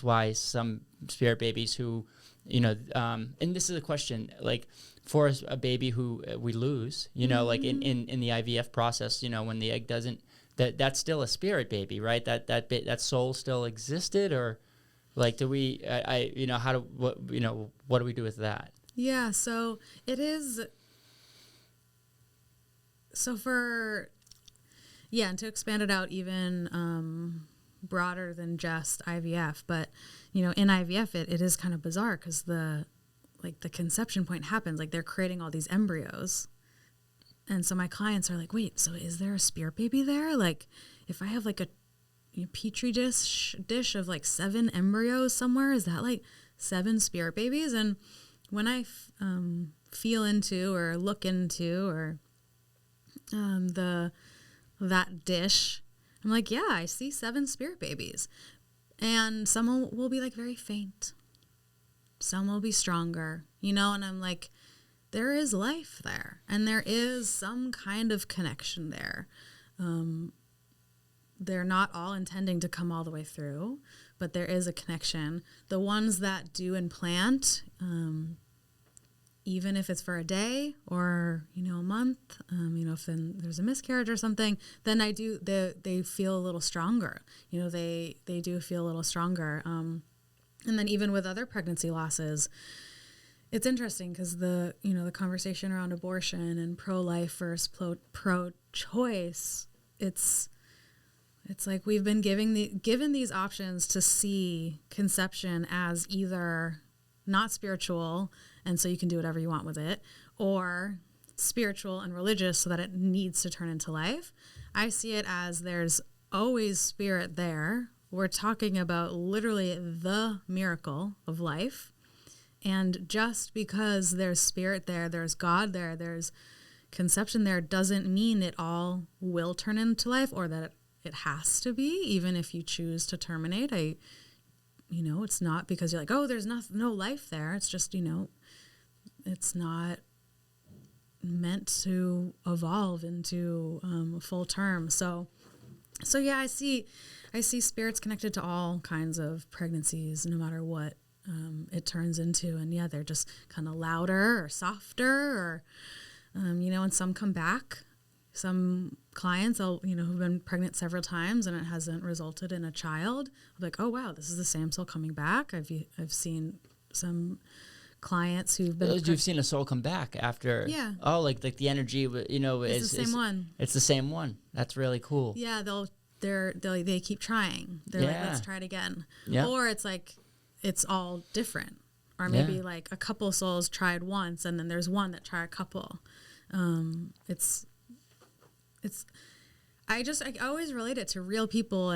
why some spirit babies who, and this is a question, like for a baby who we lose, like in the IVF process, when the egg doesn't, that's still a spirit baby, right? That soul still existed, or like, do we, what do we do with that? Yeah, so it is. So and to expand it out even broader than just IVF, but in IVF it is kind of bizarre because the conception point happens, like they're creating all these embryos, and so my clients are like, wait, so is there a spirit baby there? Like, if I have like a petri dish of like 7 embryos somewhere, is that like 7 spirit babies? And when I feel into or look into or that dish, I'm like, yeah, I see 7 spirit babies, and some will be like very faint, some will be stronger, and I'm like, there is life there, and there is some kind of connection there. They're not all intending to come all the way through, but there is a connection. The ones that do implant, even if it's for a day or, a month, if then there's a miscarriage or something, then they feel a little stronger. They do feel a little stronger. And then even with other pregnancy losses, it's interesting because the conversation around abortion and pro-life versus pro-choice, it's like we've been given these options to see conception as either not spiritual, and so you can do whatever you want with it, or spiritual and religious so that it needs to turn into life. I see it as there's always spirit there. We're talking about literally the miracle of life. And just because there's spirit there, there's God there, there's conception there, doesn't mean it all will turn into life, or that it has to be, even if you choose to terminate. It's not because you're like, oh, there's no life there. It's just, it's not meant to evolve into full term. So yeah, I see spirits connected to all kinds of pregnancies, no matter what it turns into. And yeah, they're just kind of louder or softer, or and some come back. Some clients, who've been pregnant several times and it hasn't resulted in a child, I'm like, oh wow, this is the same soul coming back. I've seen some clients who've been. You've seen a soul come back after. Yeah. Oh, like the energy, it's the same one. It's the same one. That's really cool. Yeah, they keep trying. They're like, let's try it again. Yeah. Or it's like it's all different. Or maybe like a couple souls tried once, and then there's one that tried a couple. I always relate it to real people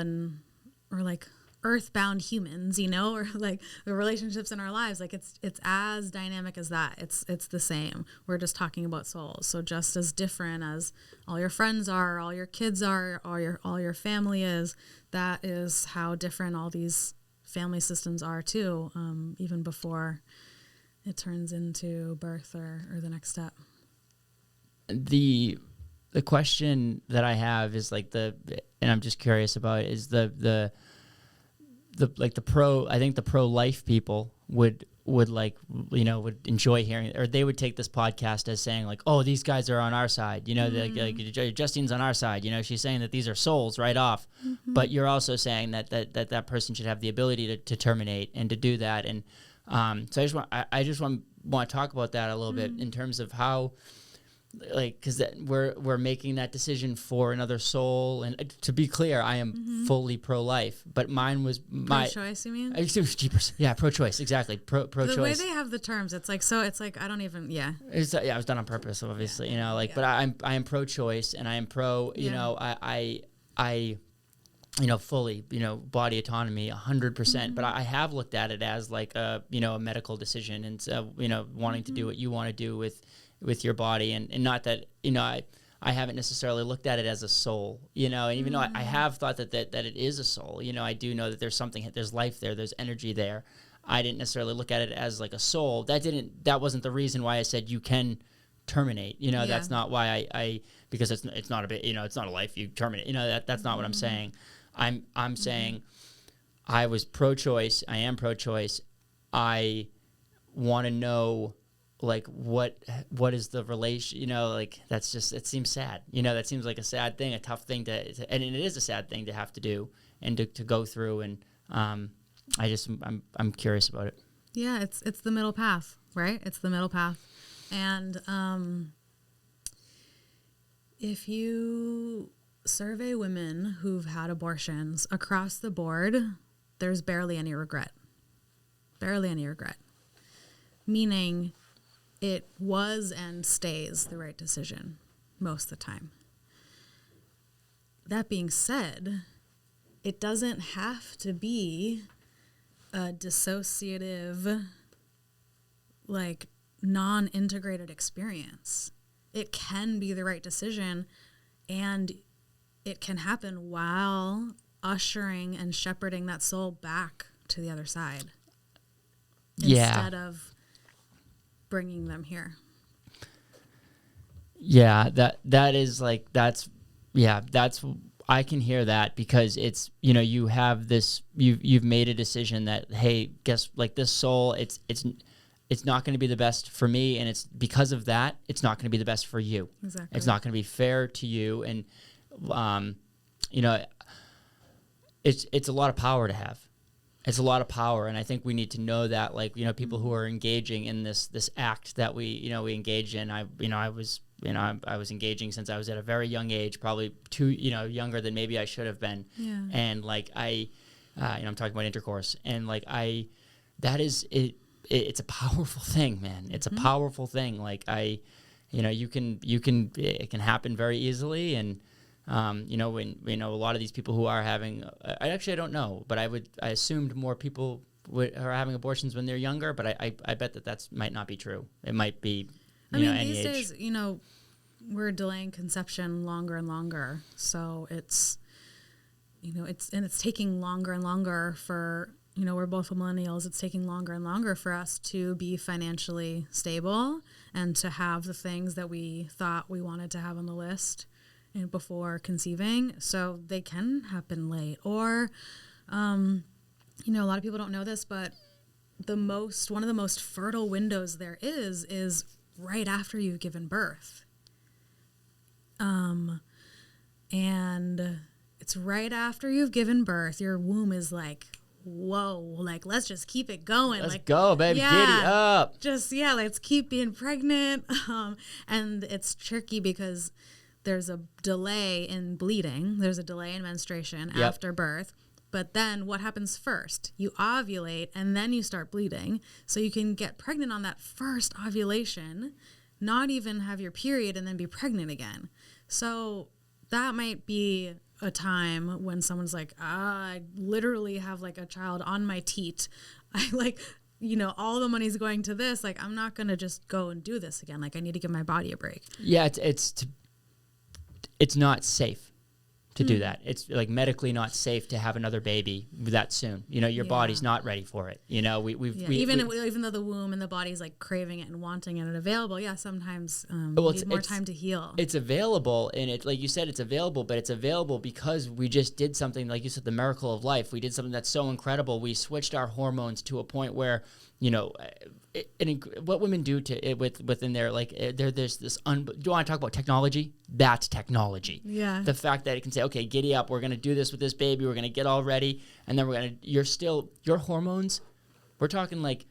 or like earthbound humans, or like the relationships in our lives. Like it's as dynamic as that. It's the same. We're just talking about souls. So just as different as all your friends are, all your kids are, all your family is, that is how different all these family systems are too, even before it turns into birth or the next step. The question that I have is like and I'm just curious about it, is the pro-life people would enjoy hearing, or they would take this podcast as saying like, oh, these guys are on our side, like Justine's on our side, she's saying that these are souls right off, but you're also saying that person should have the ability to terminate and to do that, and so I just want to talk about that a little bit in terms of how like, because we're making that decision for another soul. And to be clear, I am fully pro-life, but mine was Pro-choice, you mean? Jeepers. Yeah, pro-choice, exactly. Pro-choice. The way they have the terms, it's like I don't even, yeah. It was done on purpose, obviously, but I am pro-choice, and I am pro, I fully, body autonomy 100%, but I have looked at it as like a medical decision, and wanting to do what you want to do with your body, and not that, I haven't necessarily looked at it as a soul, and even though I have thought that it is a soul, I do know that there's life there, there's energy there. I didn't necessarily look at it as like a soul. That wasn't the reason why I said you can terminate, that's not why I because it's not a bit, it's not a life you terminate, that's not what I'm saying. I'm saying I was pro-choice. I am pro-choice. I want to know, like, what is the relation, that's just, it seems sad, that seems like a sad thing, a tough thing and it is a sad thing to have to do and to go through. And I'm curious about it. Yeah. It's the middle path, right? It's the middle path. And if you survey women who've had abortions across the board, there's barely any regret. Barely any regret. Meaning it was and stays the right decision most of the time. That being said, it doesn't have to be a dissociative, like, non-integrated experience. It can be the right decision, and it can happen while ushering and shepherding that soul back to the other side. Instead of bringing them here. Yeah, that is like, that's I can hear that, because it's, you have this, you've made a decision that, hey, guess, like, this soul, it's not going to be the best for me, and it's because of that, it's not going to be the best for you. Exactly. It's not going to be fair to you, and it's a lot of power to have. It's a lot of power, and I think we need to know that, like, people who are engaging in this act that we engage in. I was engaging since I was at a very young age, probably too younger than maybe I should have been. Yeah. And like I'm talking about intercourse, and like that is it. It's a powerful thing, man. It's a powerful thing. Like it can happen very easily, and when a lot of these people who are having, I don't know, but I assumed more people are having abortions when they're younger, but I bet that might not be true. It might be, any these age. days, we're delaying conception longer and longer. So it's taking longer and longer for, we're both millennials. It's taking longer and longer for us to be financially stable and to have the things that we thought we wanted to have on the list before conceiving. So they can happen late. Or, a lot of people don't know this, but one of the most fertile windows there is right after you've given birth. And it's right after you've given birth, your womb is like, whoa, like, let's just keep it going. Let's go, baby. Yeah, giddy up. Just, let's keep being pregnant. And it's tricky because there's a delay in bleeding. There's a delay in menstruation after birth. But then what happens first? You ovulate and then you start bleeding. So you can get pregnant on that first ovulation, not even have your period, and then be pregnant again. So that might be a time when someone's like, I literally have like a child on my teat. I all the money's going to this. Like, I'm not going to just go and do this again. Like, I need to give my body a break. Yeah, it's not safe to do that. It's like medically not safe to have another baby that soon. Your body's not ready for it. Even though the womb and the body's like craving it and wanting it and available, sometimes need more time to heal. It's available, and it, like you said, it's available, but it's available because we just did something, like you said, the miracle of life. We did something that's so incredible. We switched our hormones to a point where, what women do to it within their, like, there's this. Do you want to talk about technology? That's technology. Yeah. The fact that it can say, okay, giddy up, we're gonna do this with this baby, we're gonna get all ready, and then your hormones. We're talking like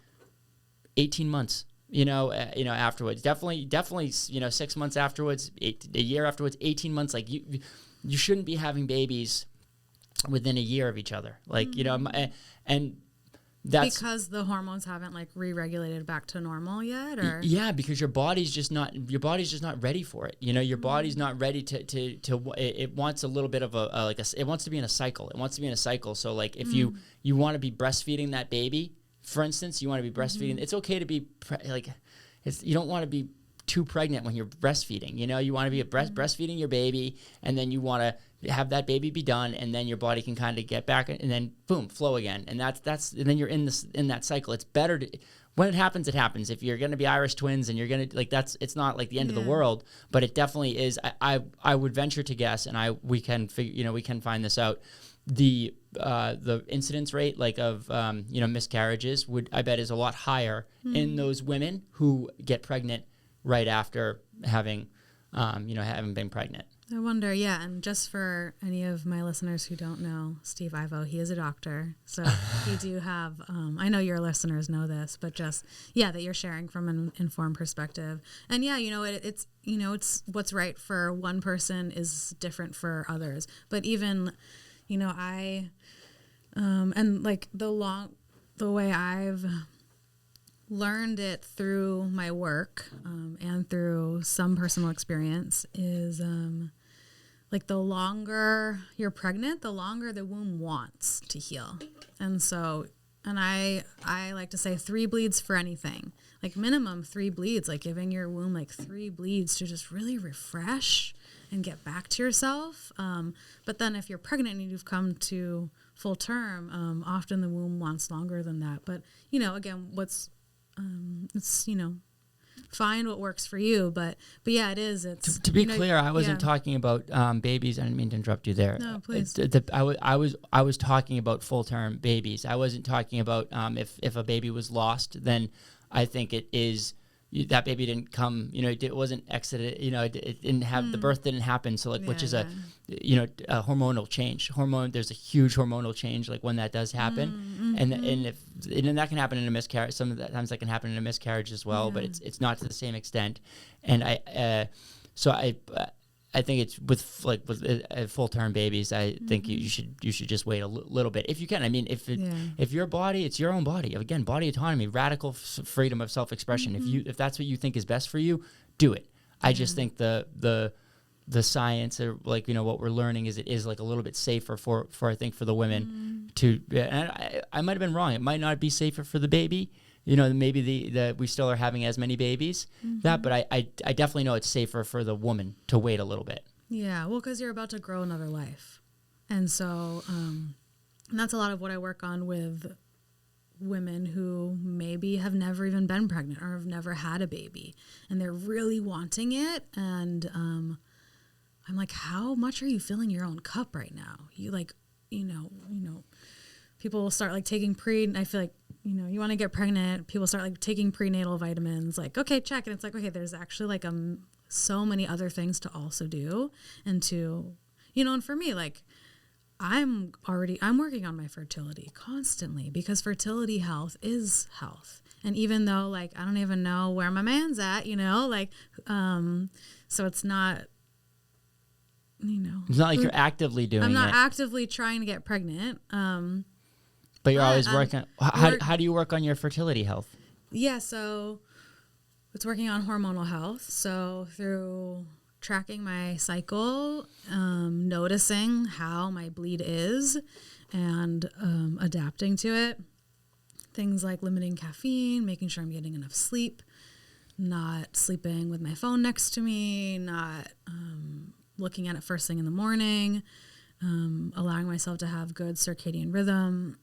18 months afterwards. Definitely, 6 months afterwards, a year afterwards, 18 months. Like you shouldn't be having babies within a year of each other. Like, and that's because the hormones haven't like re-regulated back to normal yet, or yeah, because your body's just not ready for it. Your body's not ready to it wants a little bit of it wants to be in a cycle. It wants to be in a cycle. So like if you want to be breastfeeding that baby, for instance, you want to be breastfeeding. It's okay to be you don't want to be too pregnant when you're breastfeeding. You want to be breastfeeding your baby, and then you want to have that baby be done, and then your body can kind of get back, and then boom, flow again. And that's and then you're in that cycle. It's better to, when it happens, it happens. If you're going to be Irish twins and you're going to it's not like the end of the world, but it definitely is. I would venture to guess, and we can find this out. The incidence rate of miscarriages I bet is a lot higher in those women who get pregnant right after having been pregnant. I wonder, yeah, and just for any of my listeners who don't know Steve Ivo, he is a doctor, so you do have, I know your listeners know this, but just, that you're sharing from an informed perspective. And it's what's right for one person is different for others. But even, I, and like the way I've learned it through my work and through some personal experience is the longer you're pregnant, the longer the womb wants to heal. And so, and I like to say 3 bleeds for anything, like minimum 3 bleeds, like giving your womb 3 bleeds to just really refresh and get back to yourself. But then if you're pregnant and you've come to full term, often the womb wants longer than that. But, again, it's, find what works for you, but yeah, it is. It's to be clear. I wasn't talking about babies. I didn't mean to interrupt you there. No, please. I was talking about full term babies. I wasn't talking about if a baby was lost, then I think it is that baby didn't come. It wasn't exited. It didn't have the birth didn't happen. So which is a hormonal change. There's a huge hormonal change when that does happen, and that can happen in a miscarriage. Sometimes that can happen in a miscarriage as well, but it's not to the same extent. And I think it's with full term babies. I think you should just wait a little bit if you can. I mean, if your body, it's your own body. Again, body autonomy, radical freedom of self expression. If that's what you think is best for you, do it. I just think the science or what we're learning is it is a little bit safer for I think for the women to. And I might have been wrong. It might not be safer for the baby. Maybe we still are having as many babies but I definitely know it's safer for the woman to wait a little bit. Yeah, well, because you're about to grow another life, and so and that's a lot of what I work on with women who maybe have never even been pregnant or have never had a baby, and they're really wanting it, and I'm like, how much are you filling your own cup right now? You people will start taking I feel like, you want to get pregnant, people start taking prenatal vitamins, okay, check. And it's okay, there's actually so many other things to also do. And to, and for me, I'm working on my fertility constantly because fertility health is health. And even though I don't even know where my man's at, so it's not, it's not like you're actively doing it. I'm not actively trying to get pregnant. But you're always working. How do you work on your fertility health? Yeah, so it's working on hormonal health. So through tracking my cycle, noticing how my bleed is, and adapting to it. Things like limiting caffeine, making sure I'm getting enough sleep, not sleeping with my phone next to me, not looking at it first thing in the morning. Allowing myself to have good circadian rhythm,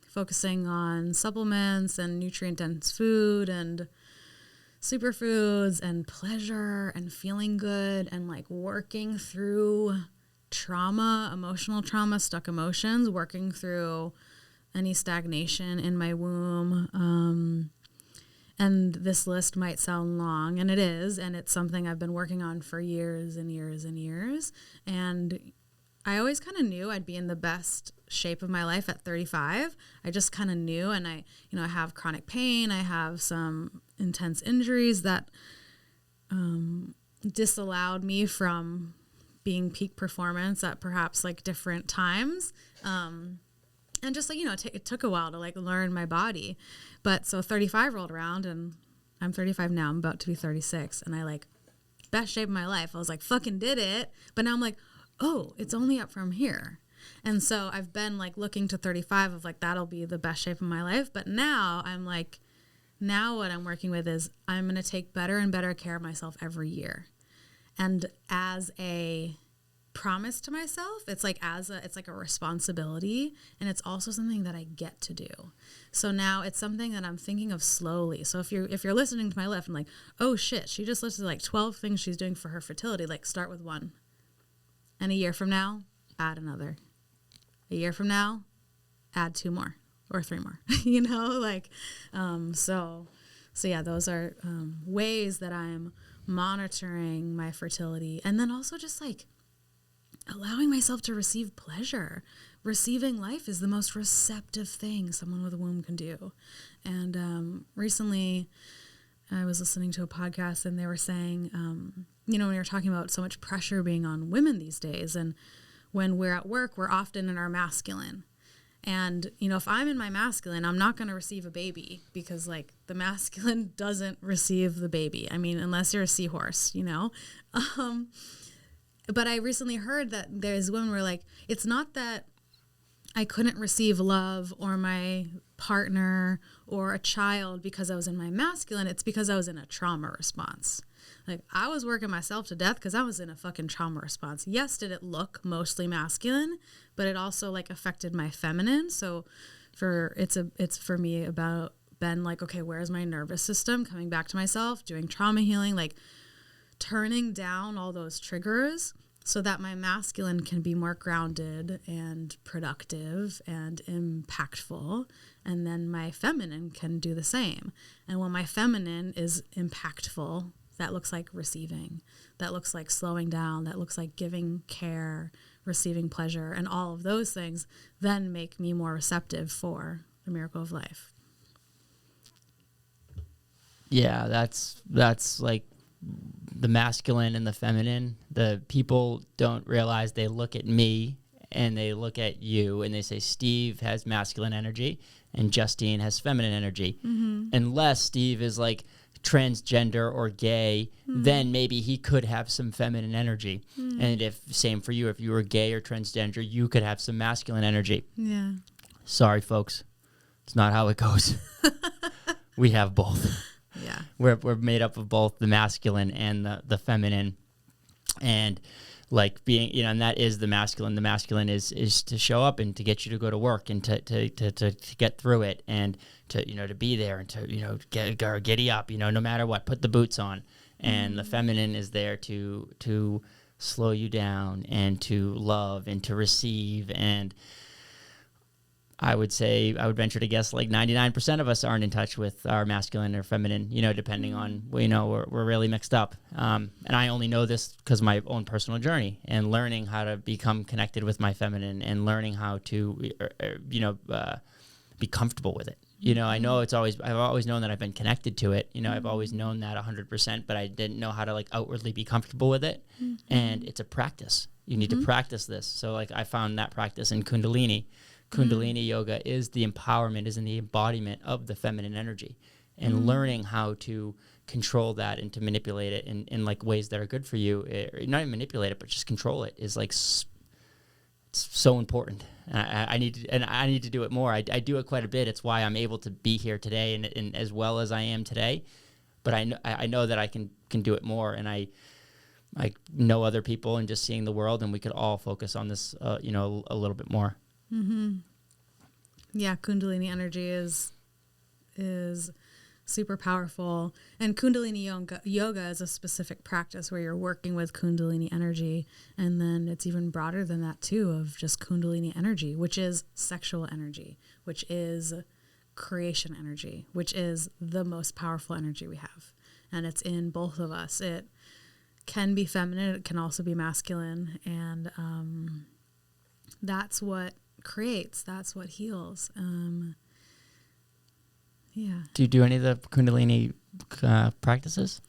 focusing on supplements and nutrient-dense food and superfoods and pleasure and feeling good and working through trauma, emotional trauma, stuck emotions, working through any stagnation in my womb. And this list might sound long, and it is, and it's something I've been working on for years and years and years. And I always kind of knew I'd be in the best shape of my life at 35. I just kind of knew, and I have chronic pain. I have some intense injuries that disallowed me from being peak performance at perhaps like different times. And just like, it took a while to like learn my body. But so 35 rolled around, and I'm 35 now. I'm about to be 36. And I like best shape of my life. I was like, fucking did it. But now I'm like, oh, it's only up from here. And so I've been like looking to 35 of like, that'll be the best shape of my life. But now I'm like, now what I'm working with is I'm going to take better and better care of myself every year. And as a promise to myself, it's like a responsibility, and it's also something that I get to do. So now it's something that I'm thinking of slowly. So if you're listening to my life and like, oh shit, she just listed like 12 things she's doing for her fertility, like start with one. And a year from now, add another. A year from now, add 2 more or 3 more. So yeah, those are ways that I'm monitoring my fertility, and then also just like allowing myself to receive pleasure. Receiving life is the most receptive thing someone with a womb can do. And recently I was listening to a podcast, and they were saying, when we were talking about so much pressure being on women these days, and when we're at work, we're often in our masculine. And, if I'm in my masculine, I'm not going to receive a baby, because like the masculine doesn't receive the baby. I mean, unless you're a seahorse, But I recently heard that there's women who are like, it's not that I couldn't receive love or my partner or a child because I was in my masculine. It's because I was in a trauma response. Like, I was working myself to death because I was in a fucking trauma response. Yes, did it look mostly masculine, but it also like affected my feminine. So it's for me about been like, okay, where's my nervous system? Coming back to myself, doing trauma healing, like turning down all those triggers so that my masculine can be more grounded and productive and impactful. And then my feminine can do the same. And when my feminine is impactful, that looks like receiving, that looks like slowing down, that looks like giving care, receiving pleasure, and all of those things then make me more receptive for the miracle of life. Yeah, that's like the masculine and the feminine. The people don't realize, they look at me and they look at you and they say Steve has masculine energy and Justine has feminine energy. Mm-hmm. Unless Steve is like transgender or gay, then maybe he could have some feminine energy. And if same for you, if you were gay or transgender, you could have some masculine energy. Yeah. Sorry, folks. It's not how it goes. We have both. Yeah. We're made up of both the masculine and the feminine. And like being, and that is the masculine. The masculine is to show up and to get you to go to work and to get through it, and to be there and to giddy up, no matter what, put the boots on. And the feminine is there to slow you down and to love and to receive. And I would venture to guess like 99% of us aren't in touch with our masculine or feminine, depending on, we're really mixed up. And I only know this because my own personal journey and learning how to become connected with my feminine and learning how to, be comfortable with it. I know I've always known that I've been connected to it. I've always known that 100%, but I didn't know how to like outwardly be comfortable with it. Mm-hmm. And it's a practice. You need to practice this. So like I found that practice in Kundalini. Kundalini yoga is the empowerment, is in the embodiment of the feminine energy, and learning how to control that and to manipulate it in like ways that are good for you. Not even manipulate it, but just control it is like it's so important. I need to do it more. I do it quite a bit. It's why I'm able to be here today and as well as I am today. But I know that I can do it more, and I know other people and just seeing the world, and we could all focus on this, a little bit more. Mm-hmm. Yeah, Kundalini energy is super powerful, and Kundalini yoga is a specific practice where you're working with Kundalini energy, and then it's even broader than that too, of just Kundalini energy, which is sexual energy, which is creation energy, which is the most powerful energy we have, and it's in both of us. It can be feminine, it can also be masculine, and that's what creates, that's what heals. Yeah. Do you do any of the Kundalini practices?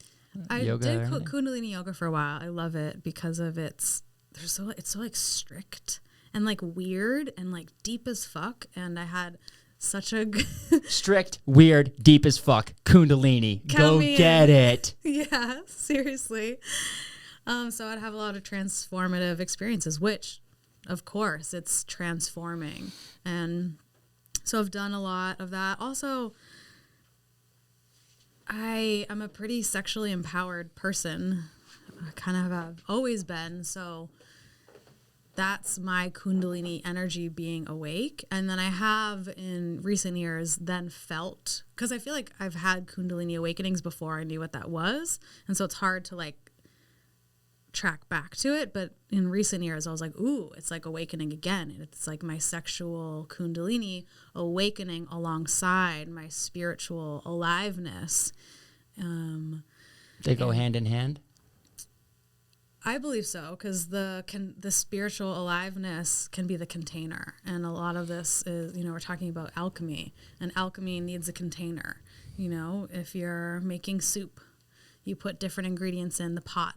I Yoga did or anything? Kundalini yoga for a while. I love it because of it's so like strict and like weird and like deep as fuck. And I had such a Strict, weird, deep as fuck. Kundalini. Go get it. Yeah, seriously. So I'd have a lot of transformative experiences, which, of course, it's transforming. And so I've done a lot of that. Also, I'm a pretty sexually empowered person. I kind of have always been. So that's my Kundalini energy being awake. And then I have in recent years then felt, because I feel like I've had Kundalini awakenings before I knew what that was. And so it's hard to like track back to it. But in recent years, I was like, ooh, it's like awakening again. It's like my sexual Kundalini awakening alongside my spiritual aliveness. They go hand in hand? I believe so, because the spiritual aliveness can be the container. And a lot of this is, we're talking about alchemy, and alchemy needs a container. If you're making soup, you put different ingredients in the pot,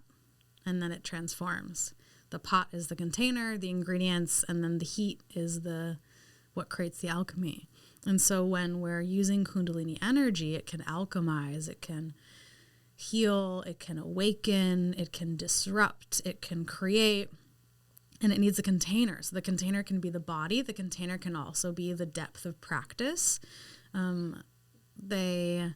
and then it transforms. The pot is the container, the ingredients, and then the heat is what creates the alchemy. And so when we're using Kundalini energy, it can alchemize, it can heal, it can awaken, it can disrupt, it can create, and it needs a container. So the container can be the body. The container can also be the depth of practice. They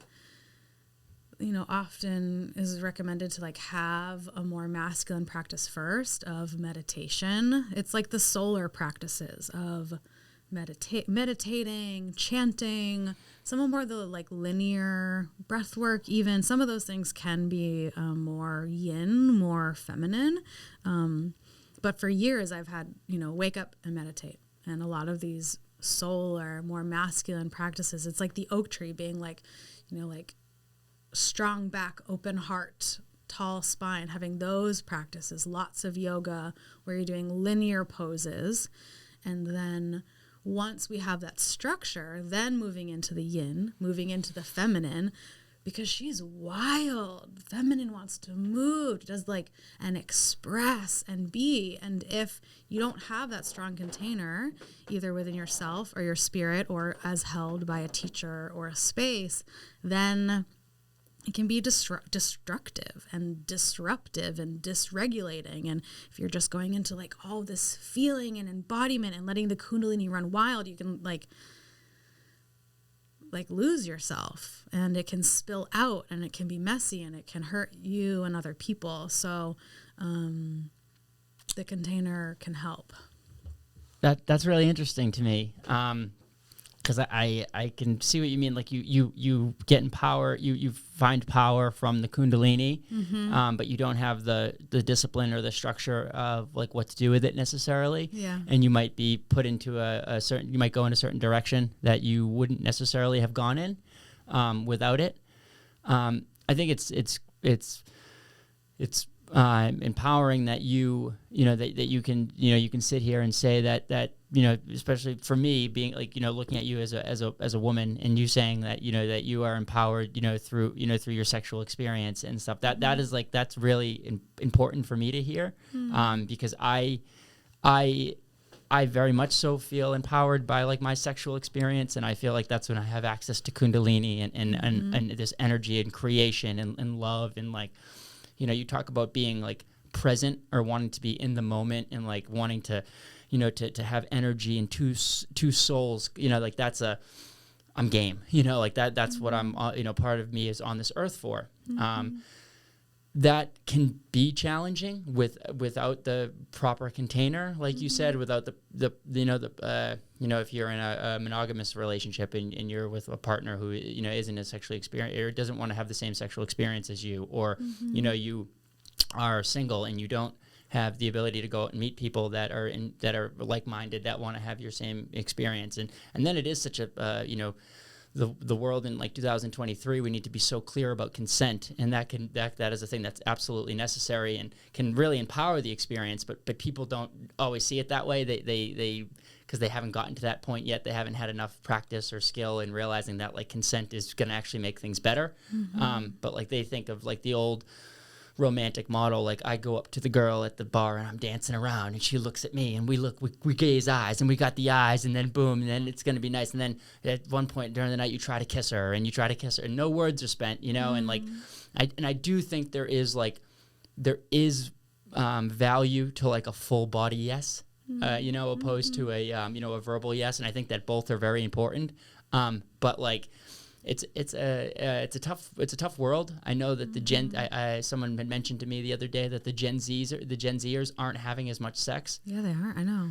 often is recommended to like have a more masculine practice first of meditation. It's like the solar practices of meditating, chanting, some of more the like linear breath work, even some of those things can be more yin, more feminine. But for years I've had, wake up and meditate. And a lot of these solar, more masculine practices, it's like the oak tree being like, like strong back, open heart, tall spine, having those practices, lots of yoga where you're doing linear poses. And then once we have that structure, then moving into the yin, moving into the feminine, because she's wild. Feminine wants to move, does like and express and be. And if you don't have that strong container, either within yourself or your spirit or as held by a teacher or a space, then it can be destructive and disruptive and dysregulating. And if you're just going into like all this feeling and embodiment and letting the Kundalini run wild, you can like lose yourself, and it can spill out, and it can be messy, and it can hurt you and other people. So the container can help. That's really interesting to me. Because I can see what you mean. Like you get in power, you find power from the Kundalini, but you don't have the discipline or the structure of like what to do with it necessarily. Yeah. And And you might be put into you might go in a certain direction that you wouldn't necessarily have gone in without it. I think it's empowering that that you can you can sit here and say that especially for me being like looking at you as a woman, and you saying that that you are empowered through through your sexual experience and stuff, that is like that's really important for me to hear, because I very much so feel empowered by like my sexual experience, and I feel like that's when I have access to Kundalini and this energy and creation and love, and like you talk about being like present or wanting to be in the moment and like wanting to to have energy and two souls, like that's I'm game, like that's what I'm part of me is on this earth for. That can be challenging without the proper container, like you said, without the if you're in a monogamous relationship and you're with a partner who isn't as sexually experienced or doesn't want to have the same sexual experience as you, or you are single and you don't have the ability to go out and meet people that are like-minded, that want to have your same experience, and then it is such a the world in like 2023, we need to be so clear about consent, and that is a thing that's absolutely necessary and can really empower the experience. But people don't always see it that way. They because they haven't gotten to that point yet. They haven't had enough practice or skill in realizing that like consent is going to actually make things better. But like they think of like the old romantic model, like I go up to the girl at the bar and I'm dancing around and she looks at me and we gaze eyes and we got the eyes and then boom, and then it's going to be nice, and then at one point during the night you try to kiss her and and no words are spent, and like I do think there is value to like a full body yes, opposed to a verbal yes, and I think that both are very important, but like it's a tough world. I know that the someone had mentioned to me the other day that the Gen Zers aren't having as much sex. Yeah, they aren't. I know.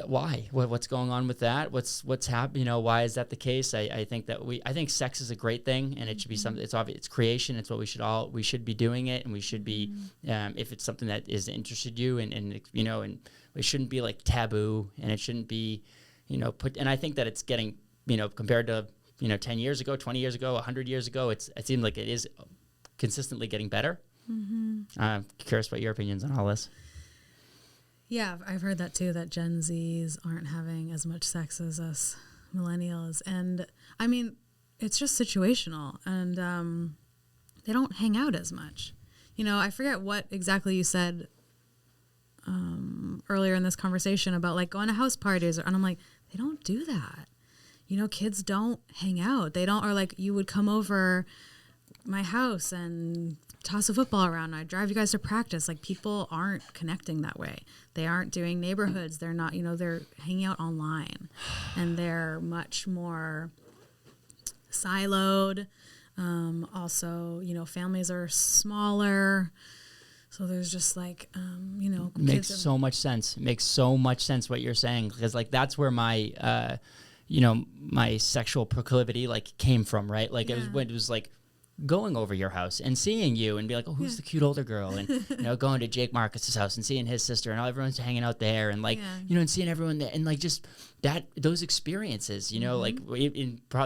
Why? What's going on with that? What's happening? Why is that the case? I think sex is a great thing, and it should be something. It's obvious. It's creation. It's what we should be doing it, and we should be if it's something that is interested you, and it shouldn't be like taboo, and it shouldn't be put. And I think that it's getting compared to 10 years ago, 20 yees ago, 100 years ago, it seems like it is consistently getting better. I'm curious about your opinions on all this. Yeah, I've heard that too, that Gen Zs aren't having as much sex as us millennials. And I mean, it's just situational, and they don't hang out as much. I forget what exactly you said earlier in this conversation about like going to house parties, and I'm like, they don't do that. Kids don't hang out. They don't, or like you would come over my house and toss a football around. I'd drive you guys to practice. Like people aren't connecting that way. They aren't doing neighborhoods. They're not, they're hanging out online, and they're much more siloed. Also, families are smaller. So there's just like, makes so much sense. It makes so much sense what you're saying, because like that's where my, my sexual proclivity like came from, right? Like it was like going over your house and seeing you and be like, oh, who's the cute older girl? And, going to Jake Marcus's house and seeing his sister and everyone's hanging out there and like, and seeing everyone there and like just those experiences, like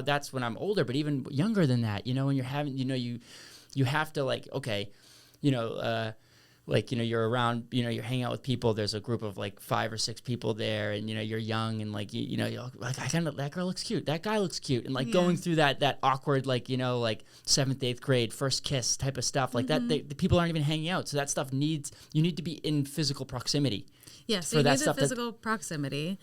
that's when I'm older, but even younger than that, when you're having, you have to like, okay, you're around, you're hanging out with people. There's a group of like 5 or 6 people there, and you're young, and like you're like that girl looks cute, that guy looks cute, and like going through that awkward like 7th, 8th grade first kiss type of stuff like that. The people aren't even hanging out, so that stuff you need to be in physical proximity. Yes, so you need the physical proximity,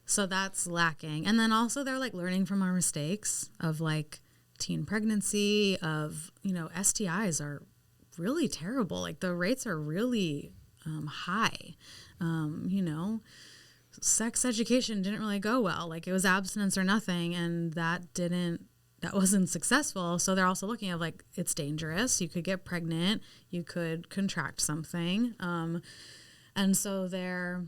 so that's lacking. And then also they're like learning from our mistakes of like teen pregnancy, of STIs are really terrible. Like the rates are really high. Sex education didn't really go well. Like it was abstinence or nothing, and that wasn't successful. So they're also looking at like it's dangerous. You could get pregnant. You could contract something. And so they're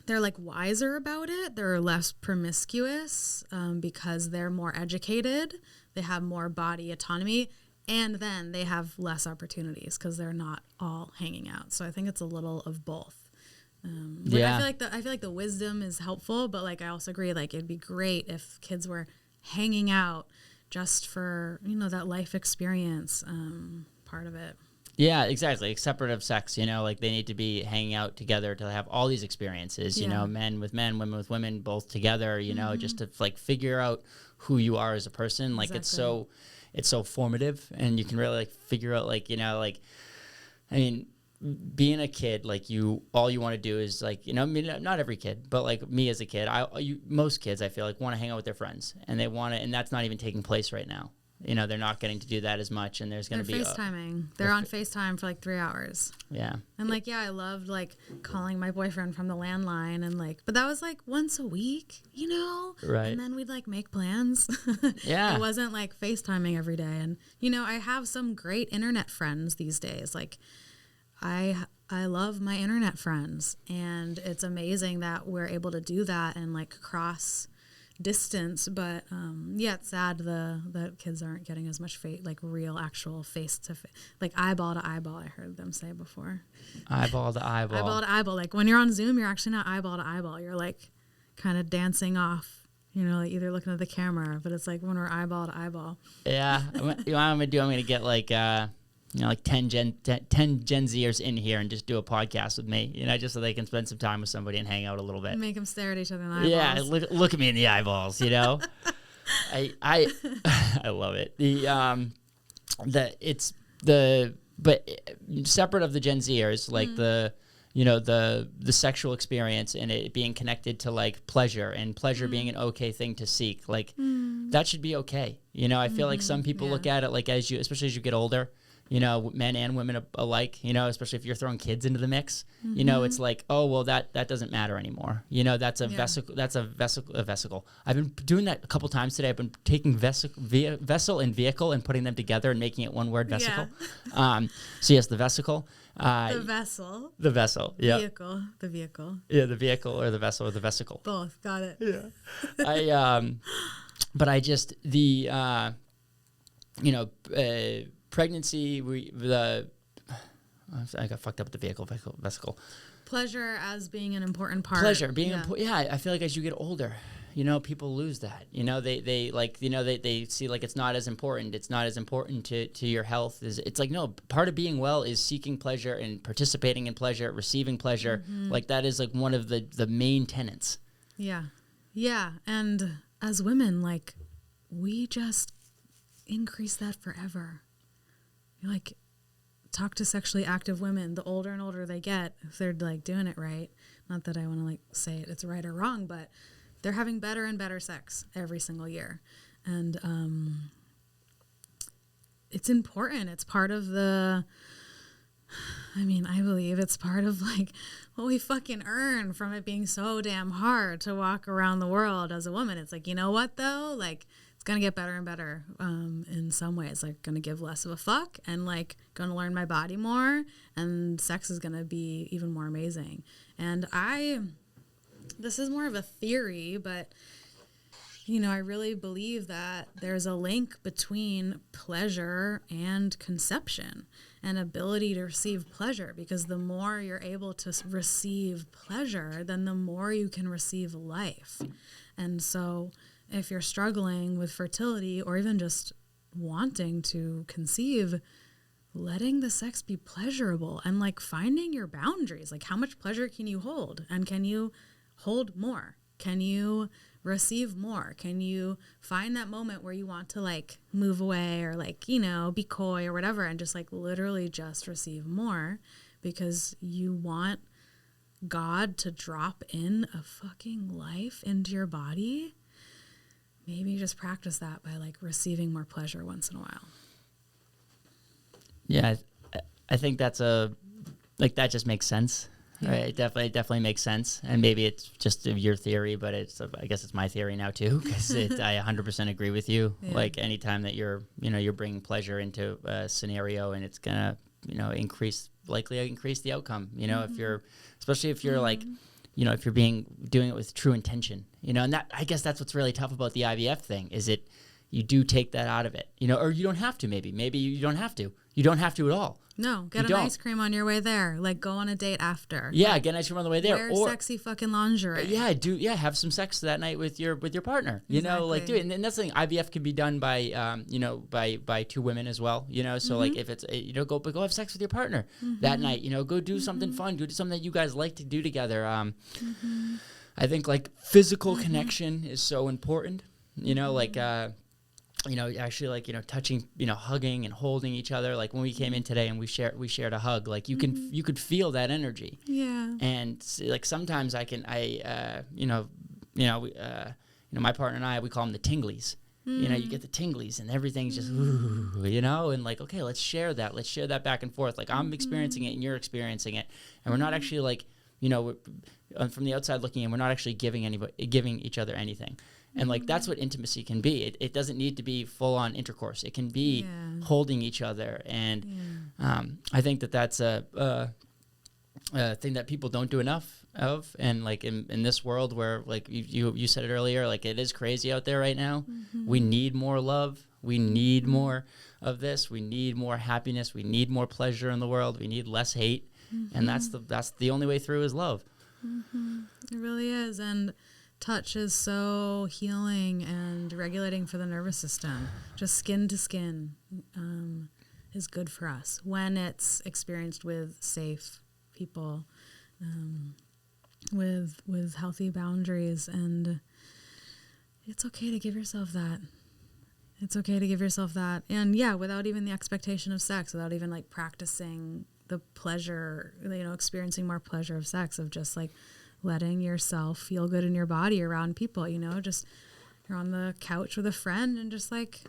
like wiser about it. They're less promiscuous because they're more educated. They have more body autonomy. And then they have less opportunities because they're not all hanging out. So I think it's a little of both. I feel like the wisdom is helpful, but like I also agree, like it'd be great if kids were hanging out just for that life experience part of it. Yeah, exactly. Separate of sex, like they need to be hanging out together to have all these experiences. Men with men, women with women, both together. Just to like figure out who you are as a person. Like Exactly. it's so formative, and you can really like figure out being a kid, like all you want to do is like, not every kid, but like me as a kid, most kids I feel like want to hang out with their friends, and they want to, and that's not even taking place right now. They're not getting to do that as much, and there's going to be FaceTiming. They're on FaceTime for like 3 hours. Yeah. And like, I loved like calling my boyfriend from the landline, and like, but that was like once a week, Right. And then we'd like make plans. Yeah. It wasn't like FaceTiming every day. And, I have some great internet friends these days. Like I love my internet friends, and it's amazing that we're able to do that and like cross distance, but it's sad that kids aren't getting as much real actual face to face, like eyeball to eyeball. I heard them say before. Eyeball to eyeball. Eyeball to eyeball. Like when you're on Zoom, you're actually not eyeball to eyeball. You're like kind of dancing off like either looking at the camera, but it's like when we're eyeball to eyeball. Yeah. You know what I'm going to do? I'm going to get like, like 10 Gen Zers in here and just do a podcast with me, just so they can spend some time with somebody and hang out a little bit. Make them stare at each other in the eyeballs. Yeah, look at me in the eyeballs, I love it. But separate of the Gen Zers, like the sexual experience and it being connected to like pleasure and pleasure being an okay thing to seek, like that should be okay. I feel like some people look at it like especially as you get older, men and women alike, especially if you're throwing kids into the mix, it's like, oh, well, that doesn't matter anymore. That's a vesicle. I've been doing that a couple times today. I've been taking vessel and vehicle and putting them together and making it one word, vesicle. Yeah. So yes, the vesicle. The vessel. The vessel. Yeah. Vehicle. The vehicle. Yeah, the vehicle or the vessel or the vesicle. Both. Got it. Yeah. But I just pregnancy, I got fucked up with the vesicle. Pleasure as being an important part. Pleasure being important. Yeah, I feel like as you get older, people lose that. They see like it's not as important. It's not as important to your health. It's like, no, part of being well is seeking pleasure and participating in pleasure, receiving pleasure. Like that is like one of the main tenets. Yeah. Yeah. And as women, like we just increase that forever. Like, talk to sexually active women. The older and older they get, if they're like doing it right, not that I want to like say it's right or wrong, but they're having better and better sex every single year. And it's important. It's part of I believe it's part of like what we fucking earn from it being so damn hard to walk around the world as a woman. It's like, you know what though? Like, it's going to get better and better in some ways, like going to give less of a fuck and like going to learn my body more, and sex is going to be even more amazing. And this is more of a theory, but I really believe that there's a link between pleasure and conception and ability to receive pleasure, because the more you're able to receive pleasure, then the more you can receive life. And so if you're struggling with fertility or even just wanting to conceive, letting the sex be pleasurable and like finding your boundaries, like how much pleasure can you hold, and can you hold more? Can you receive more? Can you find that moment where you want to like move away or like, be coy or whatever, and just like literally just receive more because you want God to drop in a fucking life into your body? Maybe just practice that by like receiving more pleasure once in a while. Yeah, I think that's that just makes sense. Yeah. Right? It definitely makes sense. And maybe it's just your theory, but I guess it's my theory now too, because I 100% agree with you. Yeah. Like anytime that you're bringing pleasure into a scenario, and it's gonna, increase the outcome. Especially if you're like, if you're doing it with true intention, and that, I guess that's what's really tough about the IVF thing, is you do take that out of it, or you don't have to, maybe you don't have to. You don't have to at all. No, get an ice cream on your way there. Like, go on a date after. Yeah, get an ice cream on the way there. Wear sexy fucking lingerie. Have some sex that night with your partner. Exactly. Do it. And that's the thing. IVF can be done by by two women as well. So like if it's go have sex with your partner that night. Go do something fun. Do something that you guys like to do together. I think like physical connection is so important. Actually like, touching, hugging and holding each other. Like when we came in today and we shared a hug, like you could feel that energy. Yeah. And like sometimes my partner and I, we call them the tinglies. You get the tinglies and everything's just, and like, okay, let's share that. Let's share that back and forth. Like I'm experiencing it and you're experiencing it. And we're not actually like, from the outside looking in, we're not actually giving each other anything. And like that's what intimacy can be. It doesn't need to be full on intercourse. It can be holding each other. And I think that's a thing that people don't do enough of. And like in this world where like you said it earlier, like it is crazy out there right now. We need more love. We need more of this. We need more happiness. We need more pleasure in the world. We need less hate. And that's the only way through is love. It really is. And touch is so healing and regulating for the nervous system. Just skin to skin is good for us when it's experienced with safe people, with healthy boundaries. And it's okay to give yourself that. It's okay to give yourself that. And yeah, without even the expectation of sex, without even like practicing the pleasure, experiencing more pleasure of sex, of just like letting yourself feel good in your body around people, just you're on the couch with a friend and just like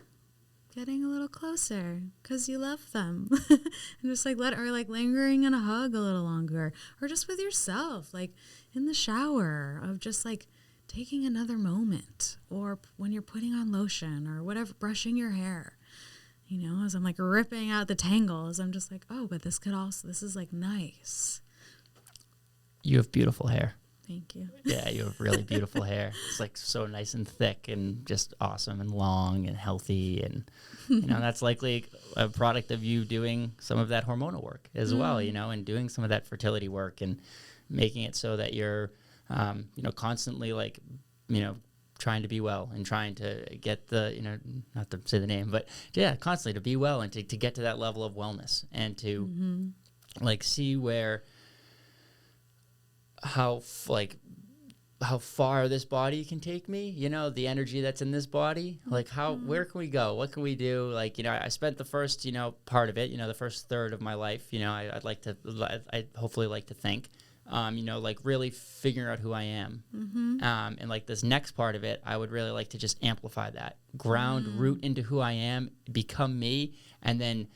getting a little closer because you love them and just like lingering in a hug a little longer, or just with yourself, like in the shower, of just like taking another moment, or when you're putting on lotion or whatever, brushing your hair, as I'm like ripping out the tangles, I'm just like, oh, but this is like nice. You have beautiful hair. Thank you. Yeah, you have really beautiful hair. It's like so nice and thick and just awesome and long and healthy. And, that's likely a product of you doing some of that hormonal work as well, and doing some of that fertility work and making it so that you're, constantly like, trying to be well and trying to get the, not to say the name, but yeah, constantly to be well and to get to that level of wellness and to like see how far this body can take me, the energy that's in this body, like where can we go? What can we do? Like, I spent the first, part of it, the first third of my life, I'd hopefully like to think, like really figuring out who I am. And like this next part of it, I would really like to just amplify that, root into who I am, become me, and then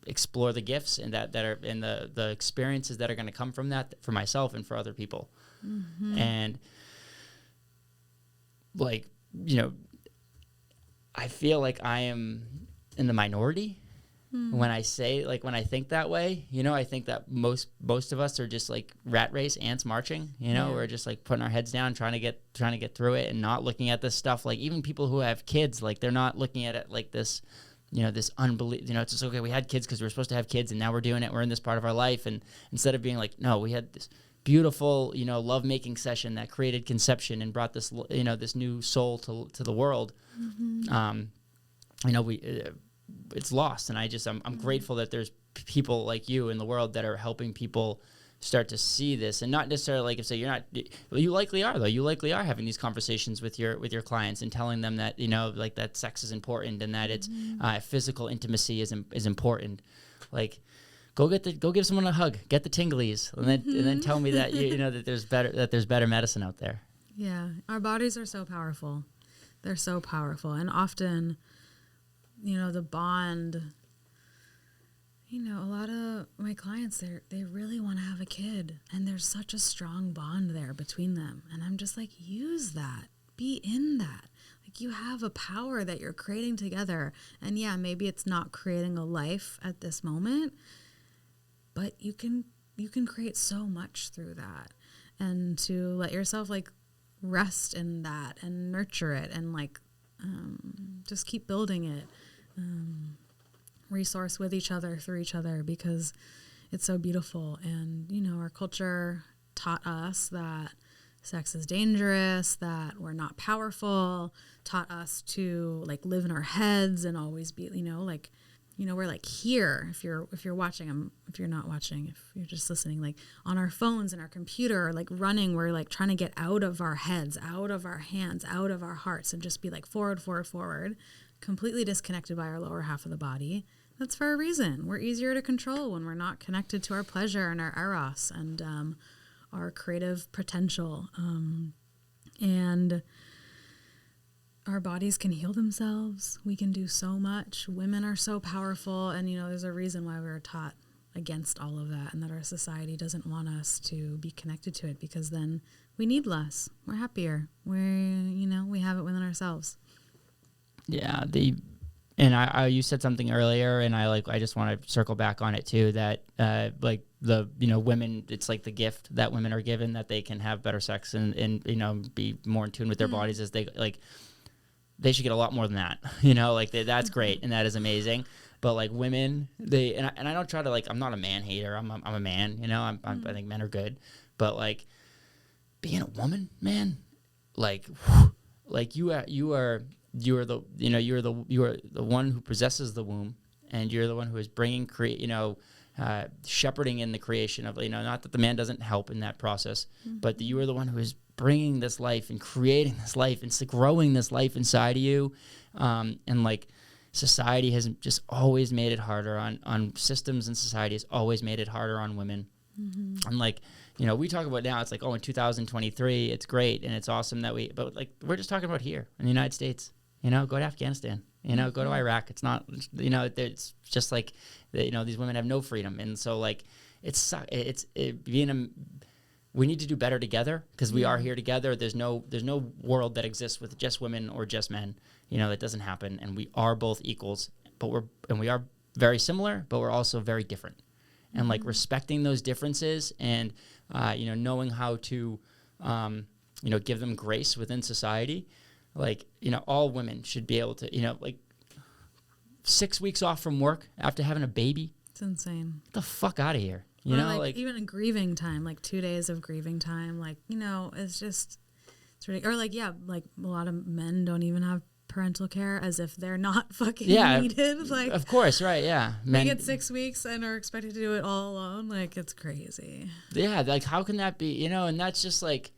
explore the gifts and that are in the experiences that are going to come from that for myself and for other people. And like, I feel like I am in the minority when I say, like, when I think that way. I think that most of us are just like rat race ants marching. We're just like putting our heads down, trying to get through it, and not looking at this stuff. Like, even people who have kids, like, they're not looking at it like this, this unbelievable, it's just, okay, we had kids because we were supposed to have kids, and now we're doing it, we're in this part of our life. And instead of being like, no, we had this beautiful, love-making session that created conception and brought this, this new soul to the world. It's lost. And I'm grateful that there's people like you in the world that are helping people start to see this, and not necessarily like, if so, you're not, well, you likely are, though. You likely are having these conversations with your clients and telling them that, like, that sex is important and that it's physical intimacy is important. Like, go give someone a hug, get the tinglies, and then tell me that that there's better medicine out there. Yeah, our bodies are so powerful. They're so powerful, and often, the bond. A lot of my clients, they really want to have a kid, and there's such a strong bond there between them. And I'm just like, use that, be in that. Like, you have a power that you're creating together. And yeah, maybe it's not creating a life at this moment, but you can create so much through that. And to let yourself like rest in that and nurture it, and like just keep building it. Resource with each other, through each other, because it's so beautiful. And our culture taught us that sex is dangerous, that we're not powerful, taught us to like live in our heads and always be, we're like here, if you're watching, if you're not watching, if you're just listening, like on our phones and our computer, or like running, we're like trying to get out of our heads, out of our hands, out of our hearts, and just be like forward, completely disconnected by our lower half of the body. That's for a reason. We're easier to control when we're not connected to our pleasure and our eros and our creative potential. And our bodies can heal themselves. We can do so much. Women are so powerful. And, there's a reason why we're taught against all of that, and that our society doesn't want us to be connected to it, because then we need less. We're happier. We have it within ourselves. Yeah, and I you said something earlier, and I just want to circle back on it too, that like the women, it's like the gift that women are given, that they can have better sex and be more in tune with their bodies, as they should get a lot more than that. That's great, and that is amazing. But like women, and I don't try to, like, I'm not a man hater. I'm a man, I think men are good, but like being a woman, man, like like you are the one who possesses the womb, and you're the one who is bringing shepherding in the creation of, not that the man doesn't help in that process, but that you are the one who is bringing this life and creating this life and growing this life inside of you. And like society has just always made it harder on systems, and society has always made it harder on women. And like, we talk about now, it's like, oh, in 2023, it's great and it's awesome but like, we're just talking about here in the United States, go to Afghanistan, go to Iraq. It's not, it's just like, these women have no freedom. And so like, we need to do better together, because we are here together. There's no world that exists with just women or just men. That doesn't happen. And we are both equals, and we are very similar, but we're also very different. And like respecting those differences, and knowing how to give them grace within society. Like, all women should be able to, like 6 weeks off from work after having a baby. It's insane. Get the fuck out of here. Like even in grieving time, like 2 days of grieving time, like, it's just, it's ridiculous. Or like, like a lot of men don't even have parental care, as if they're not fucking needed. Like, of course, right? Yeah, men get 6 weeks and are expected to do it all alone. Like, it's crazy. Yeah, like how can that be? And that's just like,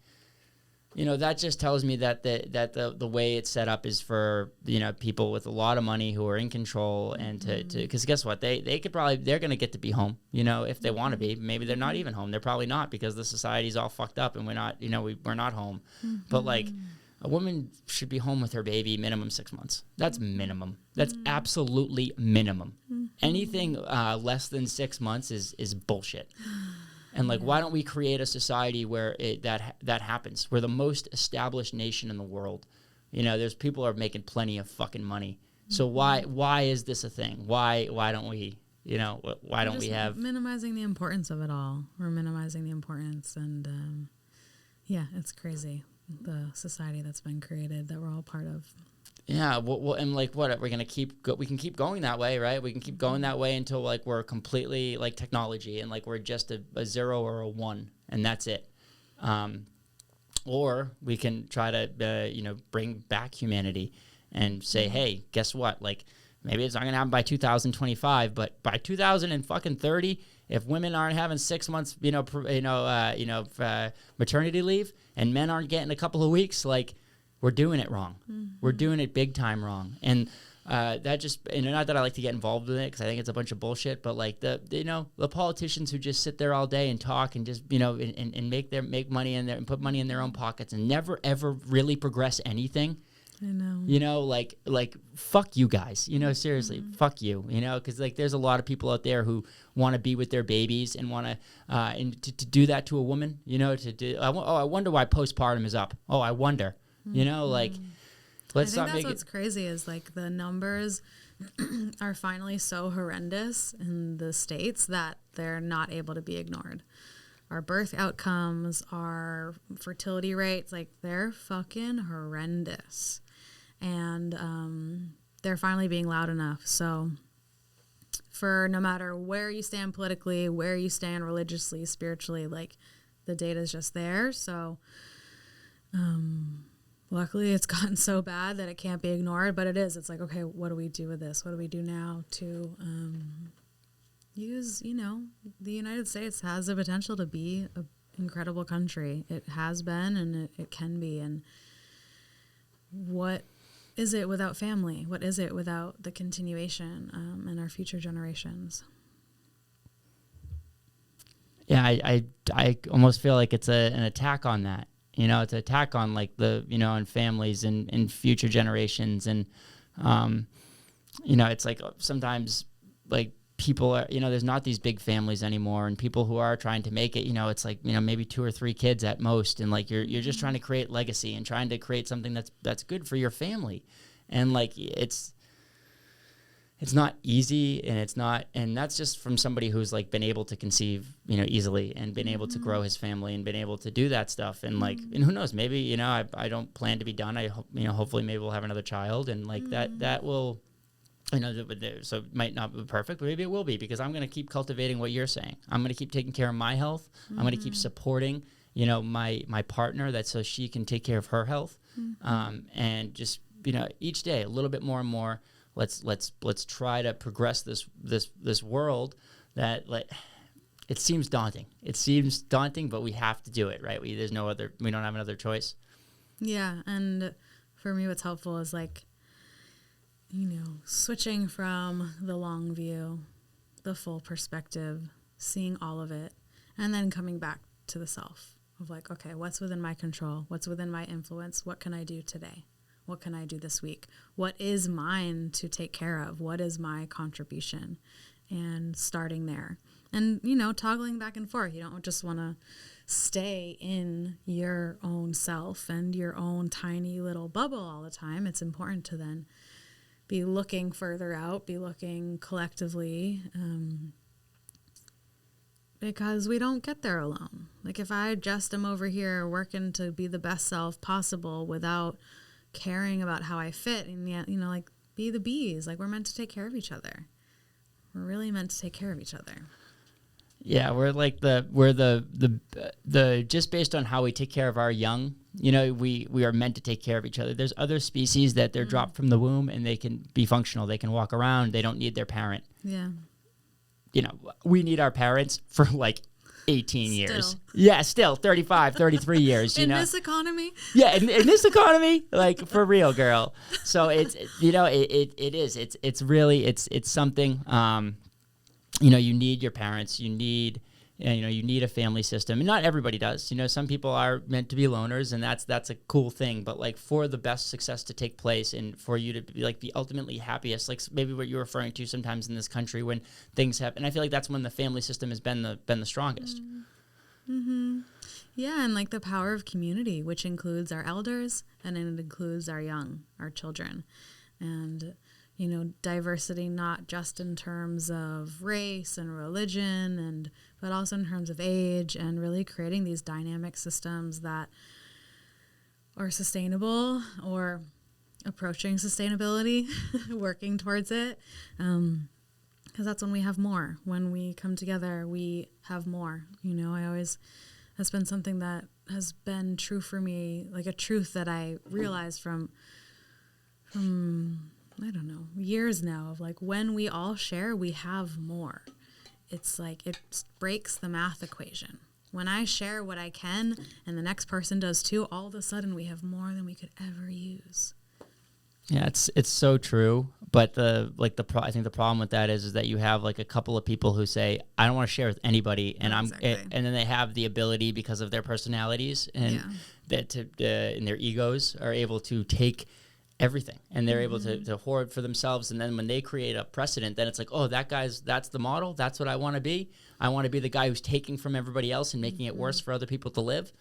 that just tells me that the way it's set up is for people with a lot of money who are in control, and to because guess what, they're going to get to be home, if they want to be. Maybe they're not even home. They're probably not, because the society's all fucked up and we're not we're not home. But like, a woman should be home with her baby minimum 6 months. That's minimum. That's absolutely minimum. Anything less than 6 months is bullshit. And like, why don't we create a society where that happens? We're the most established nation in the world. There's people are making plenty of fucking money. So why is this a thing? Why don't we? Why don't we have minimizing the importance of it all? We're minimizing the importance, and it's crazy, the society that's been created that we're all part of. Yeah, well, and like, what we're gonna we can keep going that way, right? We can keep going that way until like we're completely like technology, and like we're just a 0 or a 1, and that's it. Or we can try to bring back humanity and say, hey, guess what? Like, maybe it's not gonna happen by 2025, but by 2030, if women aren't having 6 months, maternity leave, and men aren't getting a couple of weeks, like, we're doing it wrong. We're doing it big time wrong. And that just, not that I like to get involved with it, because I think it's a bunch of bullshit, but like the politicians who just sit there all day and talk and just, and make money in there and put money in their own pockets and never ever really progress anything. I know. Like fuck you guys, seriously, fuck you, because like there's a lot of people out there who want to be with their babies and want to do that to a woman, I wonder why postpartum is up. Oh, I wonder. Like, let's stop making. That's what's crazy is like the numbers are finally so horrendous in the States that they're not able to be ignored. Our birth outcomes, our fertility rates, like they're fucking horrendous. And they're finally being loud enough. So for no matter where you stand politically, where you stand religiously, spiritually, like the data is just there. So luckily, it's gotten so bad that it can't be ignored, but it is. It's like, okay, what do we do with this? What do we do now to use, the United States has the potential to be an incredible country. It has been, and it can be. And what is it without family? What is it without the continuation and our future generations? Yeah, I almost feel like it's an attack on that. It's an attack on like on families and future generations. And, it's like sometimes like people are, there's not these big families anymore, and people who are trying to make it, it's like, maybe 2 or 3 kids at most. And like, you're just trying to create legacy and trying to create something that's good for your family. And like, it's not easy, and that's just from somebody who's like been able to conceive, easily, and been able to grow his family and been able to do that stuff. And like, and who knows, maybe, I don't plan to be done. I hope, hopefully maybe we'll have another child, and like that will, so it might not be perfect, but maybe it will be, because I'm going to keep cultivating what you're saying. I'm going to keep taking care of my health. I'm going to keep supporting my partner, that so she can take care of her health, and just each day a little bit more and more. Let's try to progress this world that it seems daunting. It seems daunting, but we have to do it, right? We don't have another choice. Yeah, and for me, what's helpful is switching from the long view, the full perspective, seeing all of it, and then coming back to the self of okay, what's within my control? What's within my influence? What can I do today? What can I do this week? What is mine to take care of? What is my contribution? And starting there. And, toggling back and forth. You don't just want to stay in your own self and your own tiny little bubble all the time. It's important to then be looking further out, be looking collectively, because we don't get there alone. If I just am over here working to be the best self possible without caring about how I fit, and yet, be the bees. We're meant to take care of each other. We're really meant to take care of each other. Yeah, we're just based on how we take care of our young, we are meant to take care of each other. There's other species that they're dropped from the womb and they can be functional. They can walk around. They don't need their parent. Yeah. We need our parents for 18 years. Yeah, still 35, 33 years, in this economy? Yeah, in this economy, for real, girl. So it's something, you need your parents, you need a family system. And not everybody does. Some people are meant to be loners, and that's a cool thing. But for the best success to take place and for you to be the ultimately happiest, maybe what you're referring to sometimes in this country when things happen. And I feel that's when the family system has been the strongest. Mm-hmm. Yeah, and the power of community, which includes our elders and it includes our young, our children. And diversity, not just in terms of race and religion, but also in terms of age, and really creating these dynamic systems that are sustainable or approaching sustainability, working towards it. Because that's when we have more. When we come together, we have more. That's been something that has been true for me, a truth that I realized from I don't know, years now of when we all share, we have more. It's it breaks the math equation. When I share what I can and the next person does too, all of a sudden we have more than we could ever use. Yeah, it's so true. But I think the problem with that is that you have a couple of people who say, I don't want to share with anybody, and and then they have the ability because of their personalities and and their egos are able to take everything, and they're able to hoard for themselves. And then when they create a precedent, then it's that's the model. That's what I want to be. I want to be the guy who's taking from everybody else and making it worse for other people to live.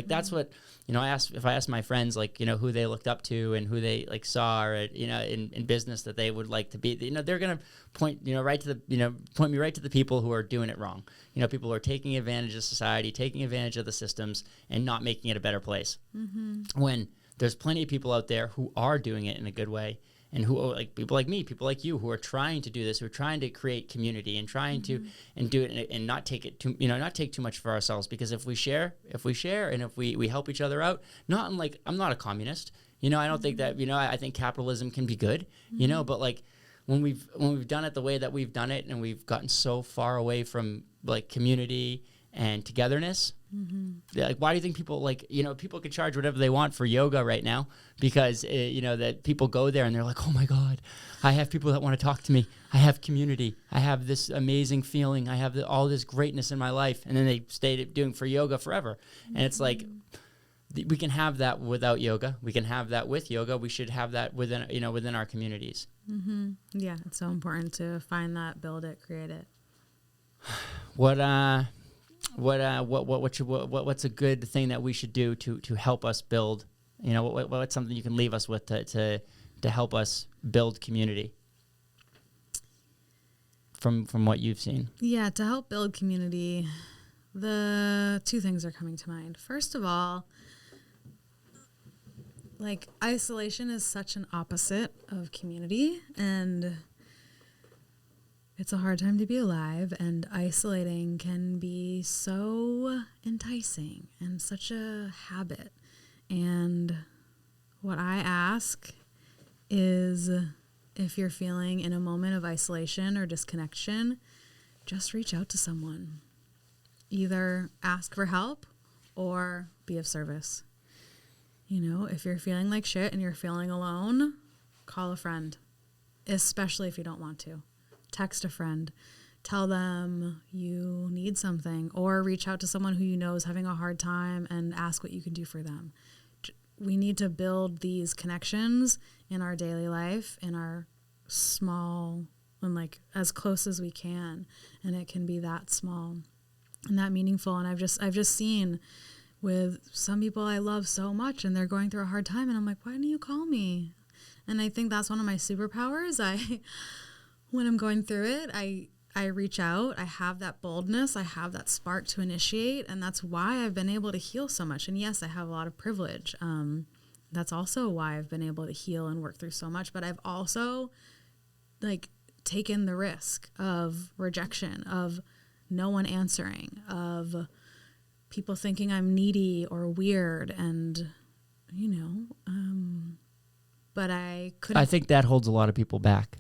That's what, I asked my friends, who they looked up to and who they saw, or, in business that they would like to be, they're going to point, point me right to the people who are doing it wrong. People who are taking advantage of society, taking advantage of the systems and not making it a better place. When there's plenty of people out there who are doing it in a good way, and who people like me, people like you, who are trying to do this, who are trying to create community and trying to and do it and not take it too not take too much for ourselves. Because if we share and if we help each other out, not in I'm not a communist, I don't think that I think capitalism can be good, but when we've done it the way that we've done it, and we've gotten so far away from community and togetherness. Why do you think people people can charge whatever they want for yoga right now? Because that people go there and they're oh my God, I have people that want to talk to me. I have community. I have this amazing feeling. I have all this greatness in my life. And then they stay doing for yoga forever. And it's we can have that without yoga. We can have that with yoga. We should have that within our communities. Yeah, it's so important to find that, build it, create it. What's a good thing that we should do to help us build? What's something you can leave us with to help us build community from what you've seen? Yeah, to help build community, the two things are coming to mind. First of all, isolation is such an opposite of community, and it's a hard time to be alive, and isolating can be so enticing and such a habit. And what I ask is, if you're feeling in a moment of isolation or disconnection, just reach out to someone. Either ask for help or be of service. You know, if you're feeling like shit and you're feeling alone, call a friend, especially if you don't want to. Text a friend. Tell them you need something, or reach out to someone who you know is having a hard time and ask what you can do for them. We need to build these connections in our daily life, in our small and like as close as we can. And it can be that small and that meaningful. And I've just seen with some people I love so much, and they're going through a hard time, and I'm like, why didn't you call me? And I think that's one of my superpowers. When I'm going through it, I reach out. I have that boldness. I have that spark to initiate. And that's why I've been able to heal so much. And yes, I have a lot of privilege. That's also why I've been able to heal and work through so much. But I've also like taken the risk of rejection, of no one answering, of people thinking I'm needy or weird. And, you know, but I couldn't. I think that holds a lot of people back.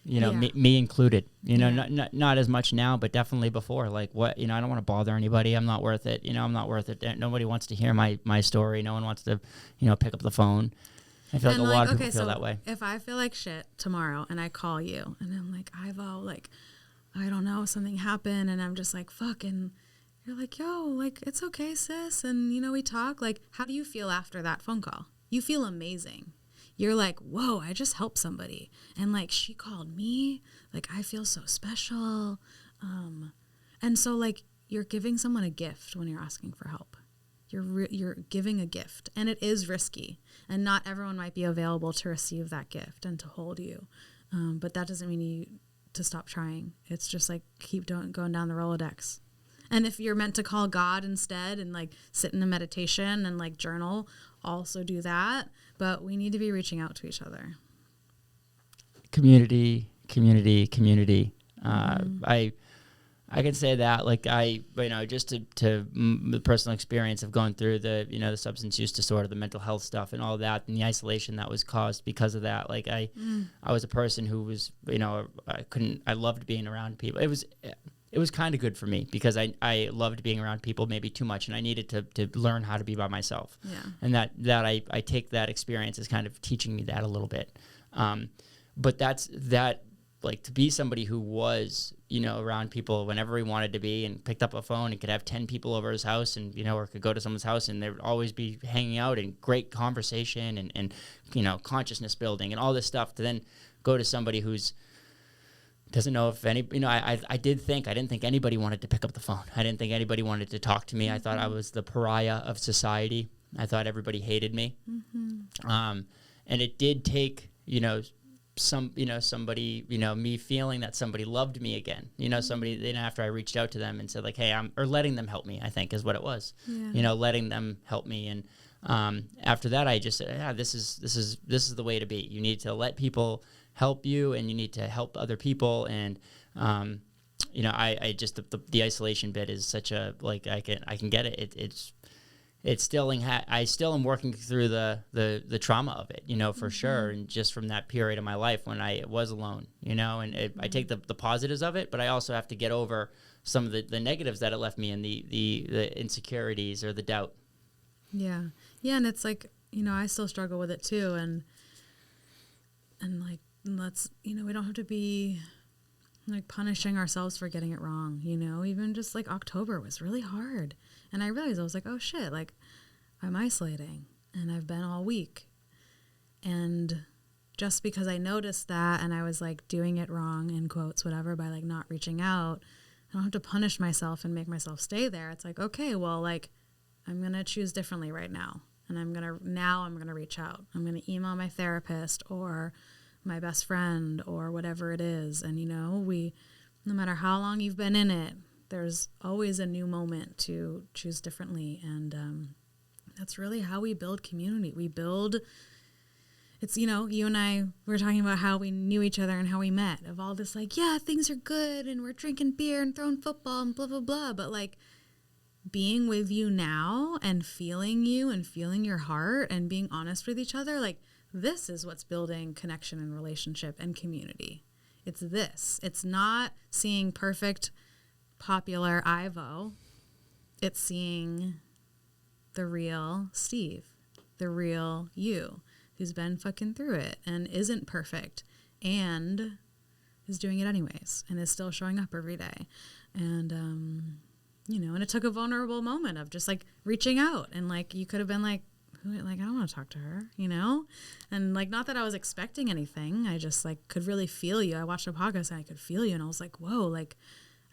You know, Yeah. me included, you know, Yeah. not as much now, but definitely before. Like, what, you know, I don't want to bother anybody. I'm not worth it. You know, I'm not worth it. Nobody wants to hear my story. No one wants to, you know, pick up the phone. I feel like a lot of people feel that way. If I feel like shit tomorrow and I call you and I'm like, Ivo, like, I don't know, something happened, and I'm just like, fuck, and you're like, yo, like, it's okay, sis. And, you know, we talk. Like, how do you feel after that phone call? You feel amazing. You're like, whoa, I just helped somebody. And like, she called me. Like, I feel so special. And so like, you're giving someone a gift when you're asking for help. You're giving a gift, and it is risky, and not everyone might be available to receive that gift and to hold you. But that doesn't mean you to stop trying. It's just like, keep going down the Rolodex. And if you're meant to call God instead and like sit in a meditation and like journal, also do that. But we need to be reaching out to each other. Community. Mm-hmm. I can say that, like, you know, just the personal experience of going through the, you know, the substance use disorder, the mental health stuff and all that, and the isolation that was caused because of that. Like, I was a person who was, you know, I loved being around people. It was kind of good for me because I loved being around people maybe too much, and I needed to learn how to be by myself. Yeah. And that I take that experience as kind of teaching me that a little bit. But that, like, to be somebody who was, you know, around people whenever he wanted to be, and picked up a phone and could have 10 people over his house, and, you know, or could go to someone's house and there would always be hanging out and great conversation and you know, consciousness building and all this stuff, to then go to somebody who's doesn't know if any, you know, I didn't think anybody wanted to pick up the phone. I didn't think anybody wanted to talk to me. I thought I was the pariah of society. I thought everybody hated me. And it did take, you know, somebody, you know, me feeling that somebody loved me again, you know, somebody, then after I reached out to them and said like, hey, or letting them help me, I think is what it was, you know, letting them help me. And after that, I just said, yeah, this is the way to be. You need to let people help you, and you need to help other people. And, you know, I just, the isolation bit is such a, like, I can get it. It's still, I still am working through the trauma of it, you know, for sure. And just from that period of my life when I was alone, you know, and I take the positives of it, but I also have to get over some of the negatives that it left me, and the insecurities or the doubt. Yeah. Yeah. And it's like, you know, I still struggle with it too. And like, let's, you know, we don't have to be like punishing ourselves for getting it wrong, you know. Even just like October was really hard, and I realized, I was like, oh shit, like, I'm isolating and I've been all week. And just because I noticed that, and I was like doing it wrong, in quotes, whatever, by like not reaching out, I don't have to punish myself and make myself stay there. It's like, okay, well, like, I'm going to choose differently right now. And I'm going to reach out. I'm going to email my therapist or my best friend or whatever it is. And, you know, no matter how long you've been in it, there's always a new moment to choose differently. And that's really how we build community. it's, you and I were talking about how we knew each other and how we met, of all this like, yeah, things are good and we're drinking beer and throwing football and blah, blah, blah. But like being with you now and feeling you and feeling your heart and being honest with each other, like this is what's building connection and relationship and community. It's this. It's not seeing perfect, popular Ivo. It's seeing the real Steve, the real you, who's been fucking through it and isn't perfect and is doing it anyways and is still showing up every day. And, and it took a vulnerable moment of just like reaching out, and like you could have been like, I don't want to talk to her, and like, not that I was expecting anything. I just like could really feel you. I watched a podcast and I could feel you, and I was like, whoa, like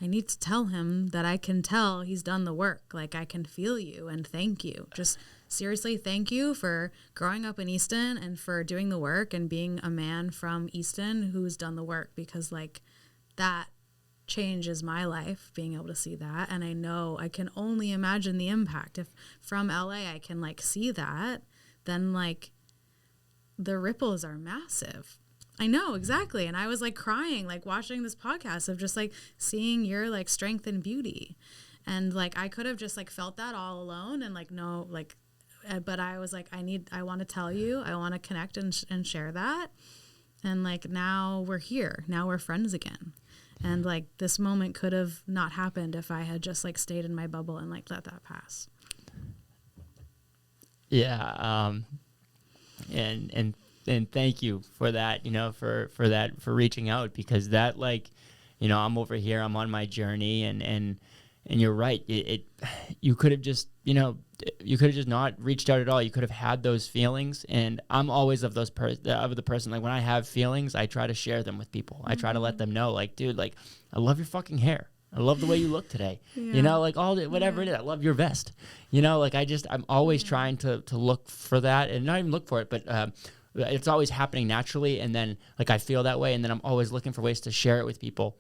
I need to tell him that I can tell he's done the work. Like I can feel you, and thank you. Just seriously, thank you for growing up in Easton and for doing the work and being a man from Easton who's done the work, because like that changes my life, being able to see that. And I know I can only imagine the impact. If from LA I can like see that, then like the ripples are massive. I know, exactly. And I was like crying, like watching this podcast of just like seeing your like strength and beauty. And like I could have just like felt that all alone and like no, like, but I was like, I want to tell you, I want to connect and share that. And like now we're here, now we're friends again. And like this moment could have not happened if I had just like stayed in my bubble and like let that pass. Yeah. And thank you for that, for reaching out, because that, like, I'm over here, I'm on my journey, and you're right. You could have just, not reached out at all. You could have had those feelings. And I'm always of the person, like when I have feelings, I try to share them with people. I try to let them know, like, dude, like, I love your fucking hair. I love the way you look today. Like all the, whatever it is. I love your vest. Like I'm always trying to look for that, and not even look for it, but, it's always happening naturally, and then like I feel that way, and then I'm always looking for ways to share it with people.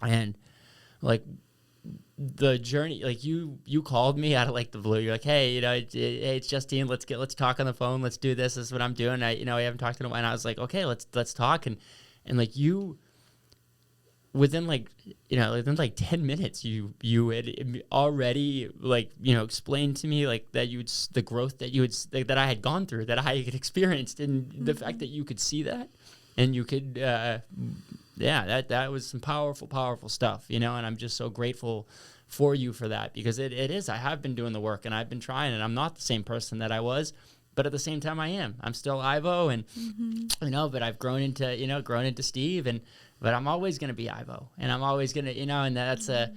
And like the journey, like you called me out of like the blue. You're like, hey, it's Justine. Let's talk on the phone. Let's do this. This is what I'm doing. I haven't talked to anyone. And I was like, okay, let's talk. And like you, within 10 minutes, you had already like, explained to me like that the growth that I had gone through, that I had experienced, and the fact that you could see that, and you could, that was some powerful stuff, and I'm just so grateful for you for that, because it is, I have been doing the work and I've been trying, and I'm not the same person that I was, but at the same time I'm still Ivo, and, but I've grown into Steve, but I'm always going to be Ivo, and I'm always going to, and that's I'm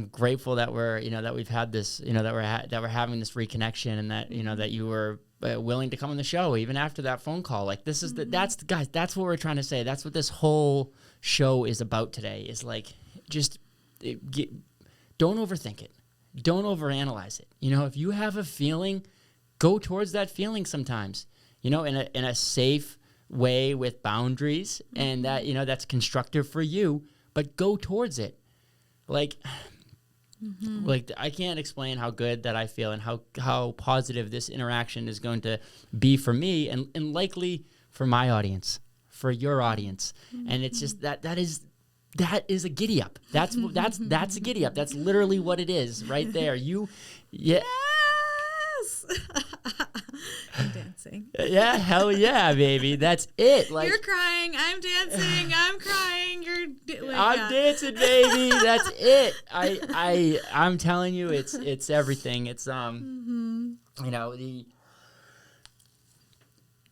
grateful that that we've had this, that we're having this reconnection, and that, that you were willing to come on the show even after that phone call. Like this is guys, that's what we're trying to say. That's what this whole show is about today, is like, just don't overthink it. Don't overanalyze it. If you have a feeling, go towards that feeling sometimes, in a safe way with boundaries, and that, that's constructive for you, but go towards it. Like, like I can't explain how good that I feel, and how positive this interaction is going to be for me, and likely for my audience, for your audience. And it's just that is a giddy up. That's a giddy up. That's literally what it is right there. Yes. I'm dancing. Yeah, hell yeah, baby. That's it. Like, you're crying, I'm dancing, I'm crying, I'm dancing, baby. That's it. I'm telling you, it's everything. It's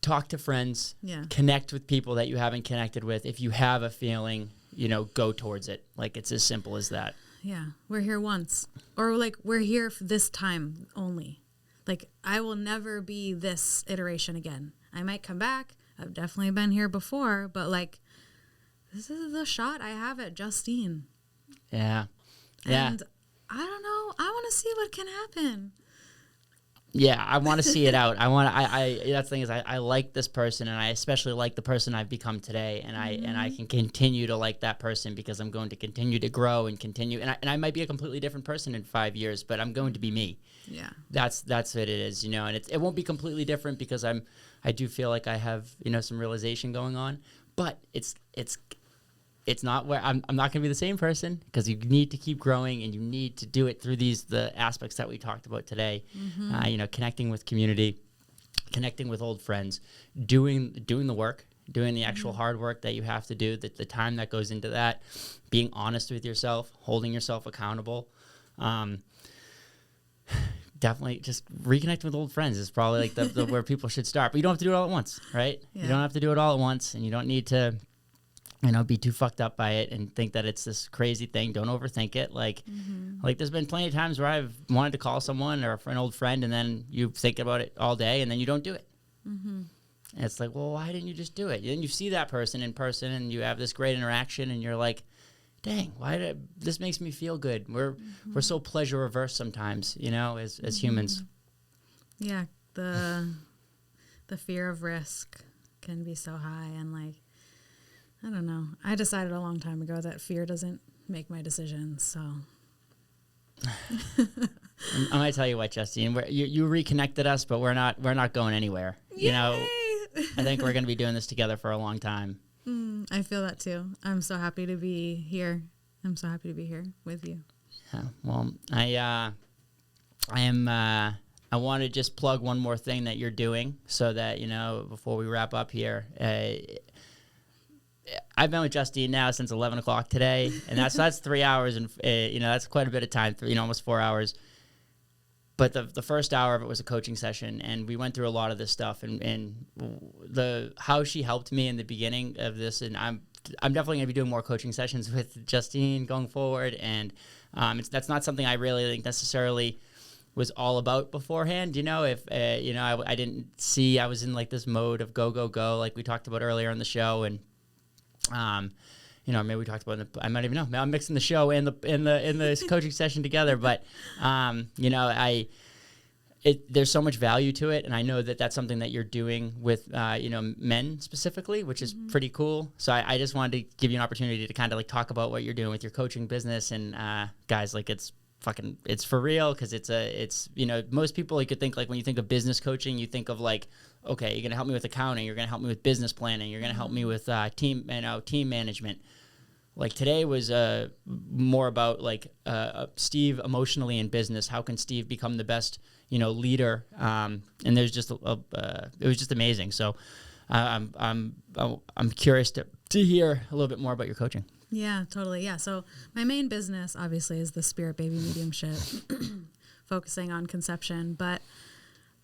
talk to friends, connect with people that you haven't connected with. If you have a feeling, go towards it. Like, it's as simple as that. Yeah, we're here once, or like we're here for this time only. Like, I will never be this iteration again. I might come back. I've definitely been here before, but like, this is the shot I have at Justine. Yeah. And I don't know. I want to see what can happen. Yeah, I want to see it out. That's the thing is I like this person, and I especially like the person I've become today, and I can continue to like that person because I'm going to continue to grow and continue, and I might be a completely different person in 5 years, but I'm going to be me. Yeah. That's what it is, and it won't be completely different because I do feel like I have, some realization going on, but it's not where I'm not going to be the same person because you need to keep growing and you need to do it through the aspects that we talked about today. Connecting with community, connecting with old friends, doing the work, doing the actual hard work that you have to do, the time that goes into that, being honest with yourself, holding yourself accountable. Definitely just reconnect with old friends is probably like the where people should start. But you don't have to do it all at once, right? Yeah. You don't have to do it all at once, and you don't need to be too fucked up by it and think that it's this crazy thing. Don't overthink it. Like there's been plenty of times where I've wanted to call someone or an old friend, and then you think about it all day, and then you don't do it. And it's like, well, why didn't you just do it? And then you see that person in person, and you have this great interaction, and you're like, dang, this makes me feel good. We're so pleasure averse sometimes, as humans. Yeah, the fear of risk can be so high, and I don't know. I decided a long time ago that fear doesn't make my decisions. So I'm gonna tell you what, Justine. You reconnected us, but we're not going anywhere. Yay! I think we're gonna be doing this together for a long time. I feel that too. I'm so happy to be here. I'm so happy to be here with you. Yeah, well, I am. I want to just plug one more thing that you're doing, so that before we wrap up here. I've been with Justine now since 11 o'clock today, and that's 3 hours, and that's quite a bit of time, almost 4 hours. But the first hour of it was a coaching session, and we went through a lot of this stuff, and how she helped me in the beginning of this, and I'm definitely going to be doing more coaching sessions with Justine going forward, and that's not something I really think necessarily was all about beforehand. If I didn't see I was in this mode of go like we talked about earlier on the show, and maybe we talked about I might even know. Now I'm mixing the show and the coaching session together, but there's so much value to it, and I know that that's something that you're doing with men specifically, which is pretty cool. So I just wanted to give you an opportunity to kind of talk about what you're doing with your coaching business, and guys, it's for real, because it's most people, you could think when you think of business coaching, you think of okay, you're going to help me with accounting, you're going to help me with business planning, you're going to help me with team management. Today was more about Steve emotionally in business. How can Steve become the best leader? And there's just it was just amazing. So I'm curious to hear a little bit more about your coaching. Yeah, totally. Yeah. So my main business obviously is the spirit baby mediumship, focusing on conception, but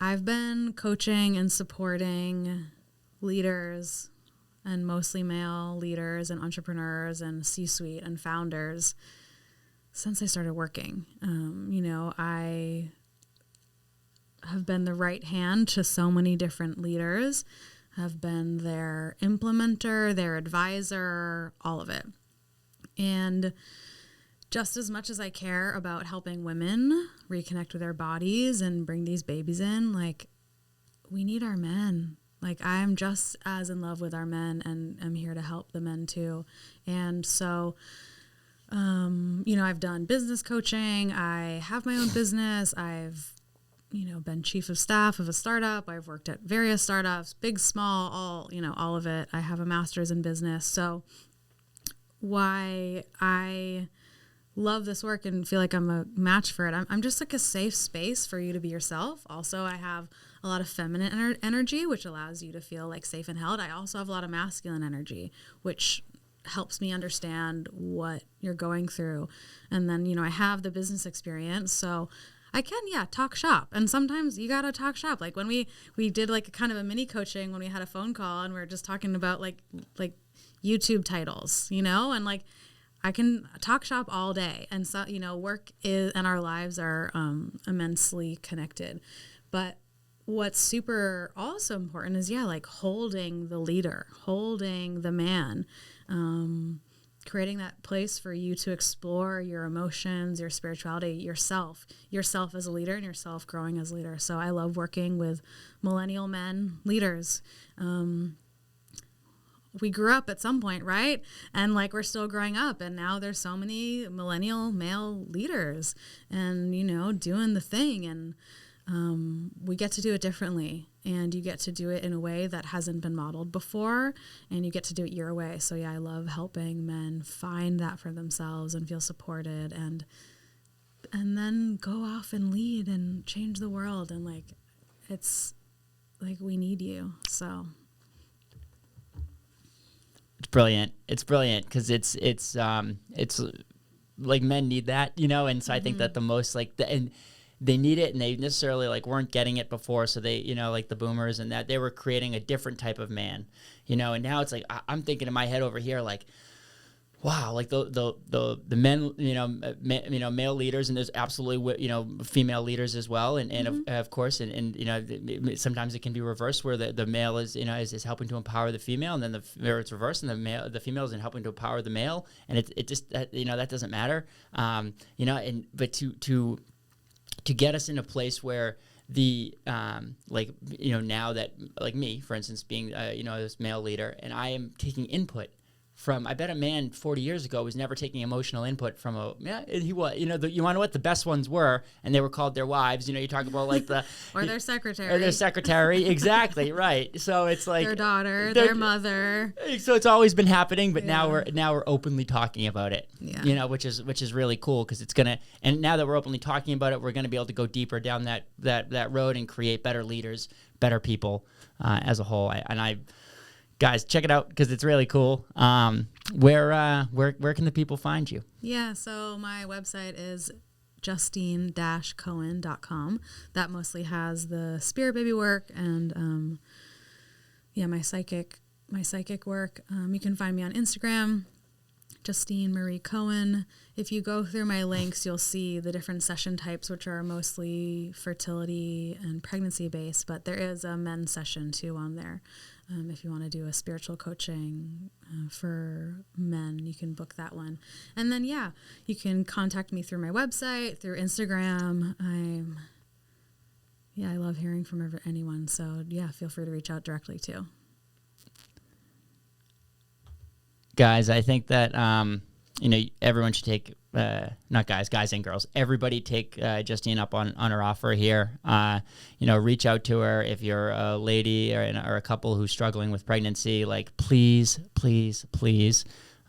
I've been coaching and supporting leaders, and mostly male leaders and entrepreneurs and C-suite and founders since I started working. I have been the right hand to so many different leaders, have been their implementer, their advisor, all of it. And just as much as I care about helping women reconnect with their bodies and bring these babies in, we need our men. I'm just as in love with our men, and I'm here to help the men too. And so, I've done business coaching. I have my own business. I've, been chief of staff of a startup. I've worked at various startups, big, small, all of it. I have a master's in business. So why I love this work and feel like I'm a match for it. I'm just a safe space for you to be yourself. Also, I have a lot of feminine energy, which allows you to feel safe and held. I also have a lot of masculine energy, which helps me understand what you're going through. And then, I have the business experience, so I can, talk shop. And sometimes you got to talk shop. When we did a kind of a mini coaching when we had a phone call and we were just talking about YouTube titles, and I can talk shop all day. And so, work is, and our lives are immensely connected. But what's super also important is, holding the leader, holding the man, creating that place for you to explore your emotions, your spirituality, yourself as a leader, and yourself growing as a leader. So I love working with millennial men leaders. We grew up at some point, right? And like, we're still growing up, and now there's so many millennial male leaders and, doing the thing. And we get to do it differently, and you get to do it in a way that hasn't been modeled before, and you get to do it your way. So yeah, I love helping men find that for themselves and feel supported, and then go off and lead and change the world. And like, it's like, we need you. So It's brilliant because it's like, men need that, and so I think that the most and they need it, and they necessarily like weren't getting it before. So they, like the boomers and that, they were creating a different type of man, and now it's like, I'm thinking in my head over here, like, wow, like the men, male leaders, and there's absolutely, female leaders as well. And of course, and sometimes it can be reversed where the male is helping to empower the female, and then it's reversed, and the female is helping to empower the male. And it just, that doesn't matter. But to get us in a place where the now that, like me, for instance, being this male leader, and I am taking input from, I bet a man 40 years ago was never taking emotional input from he was, you want to know what the best ones were, and they were called their wives. You talk about like the or their secretary, exactly, right. So it's like their daughter, their mother. So it's always been happening, but now we're openly talking about it. Yeah. Which is really cool, because it's gonna, and now that we're openly talking about it, we're gonna be able to go deeper down that road and create better leaders, better people as a whole. Guys, check it out because it's really cool. Where can the people find you? Yeah, so my website is justine-cohen.com. That mostly has the spirit baby work and my psychic work. You can find me on Instagram, Justine Marie Cohen. If you go through my links, you'll see the different session types, which are mostly fertility and pregnancy based, but there is a men's session too on there. If you want to do a spiritual coaching for men, you can book that one. And then, you can contact me through my website, through Instagram. I love hearing from anyone. So, feel free to reach out directly too. Guys, I think that, everyone should take, not guys and girls, everybody take Justine up on her offer here. Reach out to her if you're a lady or a couple who's struggling with pregnancy. Like, please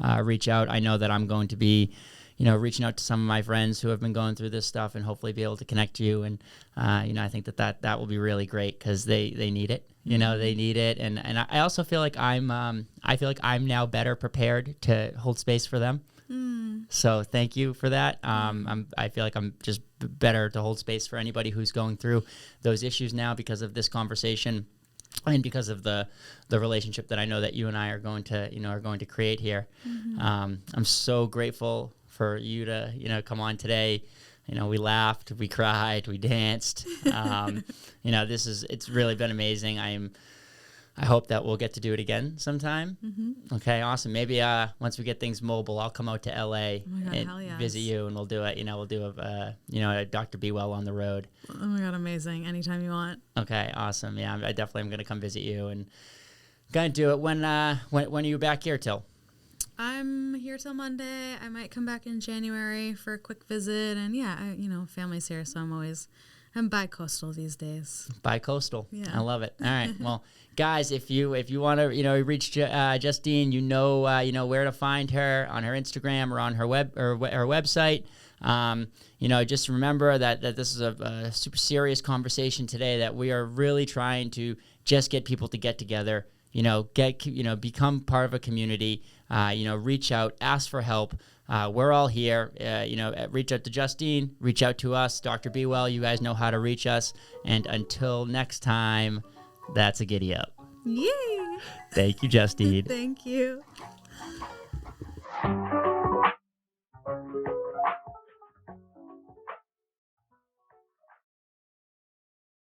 reach out. I know that I'm going to be, reaching out to some of my friends who have been going through this stuff, and hopefully be able to connect you. And, I think that will be really great, because they need it. They need it. And I also feel like I'm now better prepared to hold space for them. So thank you for that. I feel like I'm just better to hold space for anybody who's going through those issues now, because of this conversation, and because of the relationship that I know that you and I are going to create here. I'm so grateful for you to come on today. We laughed, we cried, we danced. It's really been amazing. I hope that we'll get to do it again sometime. Okay, awesome. Maybe once we get things mobile, I'll come out to LA and visit you, and we'll do it. We'll do a Dr. BeeWell on the road. Oh my God, amazing! Anytime you want. Okay, awesome. Yeah, I definitely am going to come visit you, and gonna do it. When are you back here till? I'm here till Monday. I might come back in January for a quick visit, and family's here, so I'm bi-coastal these days. Bi-coastal. Yeah. I love it. All right. Well, guys, if you want to reach Justine, where to find her on her Instagram or on her website. Just remember that this is a super serious conversation today, that we are really trying to just get people to get together, become part of a community, reach out, ask for help. We're all here. Reach out to Justine, reach out to us, Dr. BeeWell. You guys know how to reach us. And until next time, that's a giddy up. Yay! Thank you, Justine. Thank you.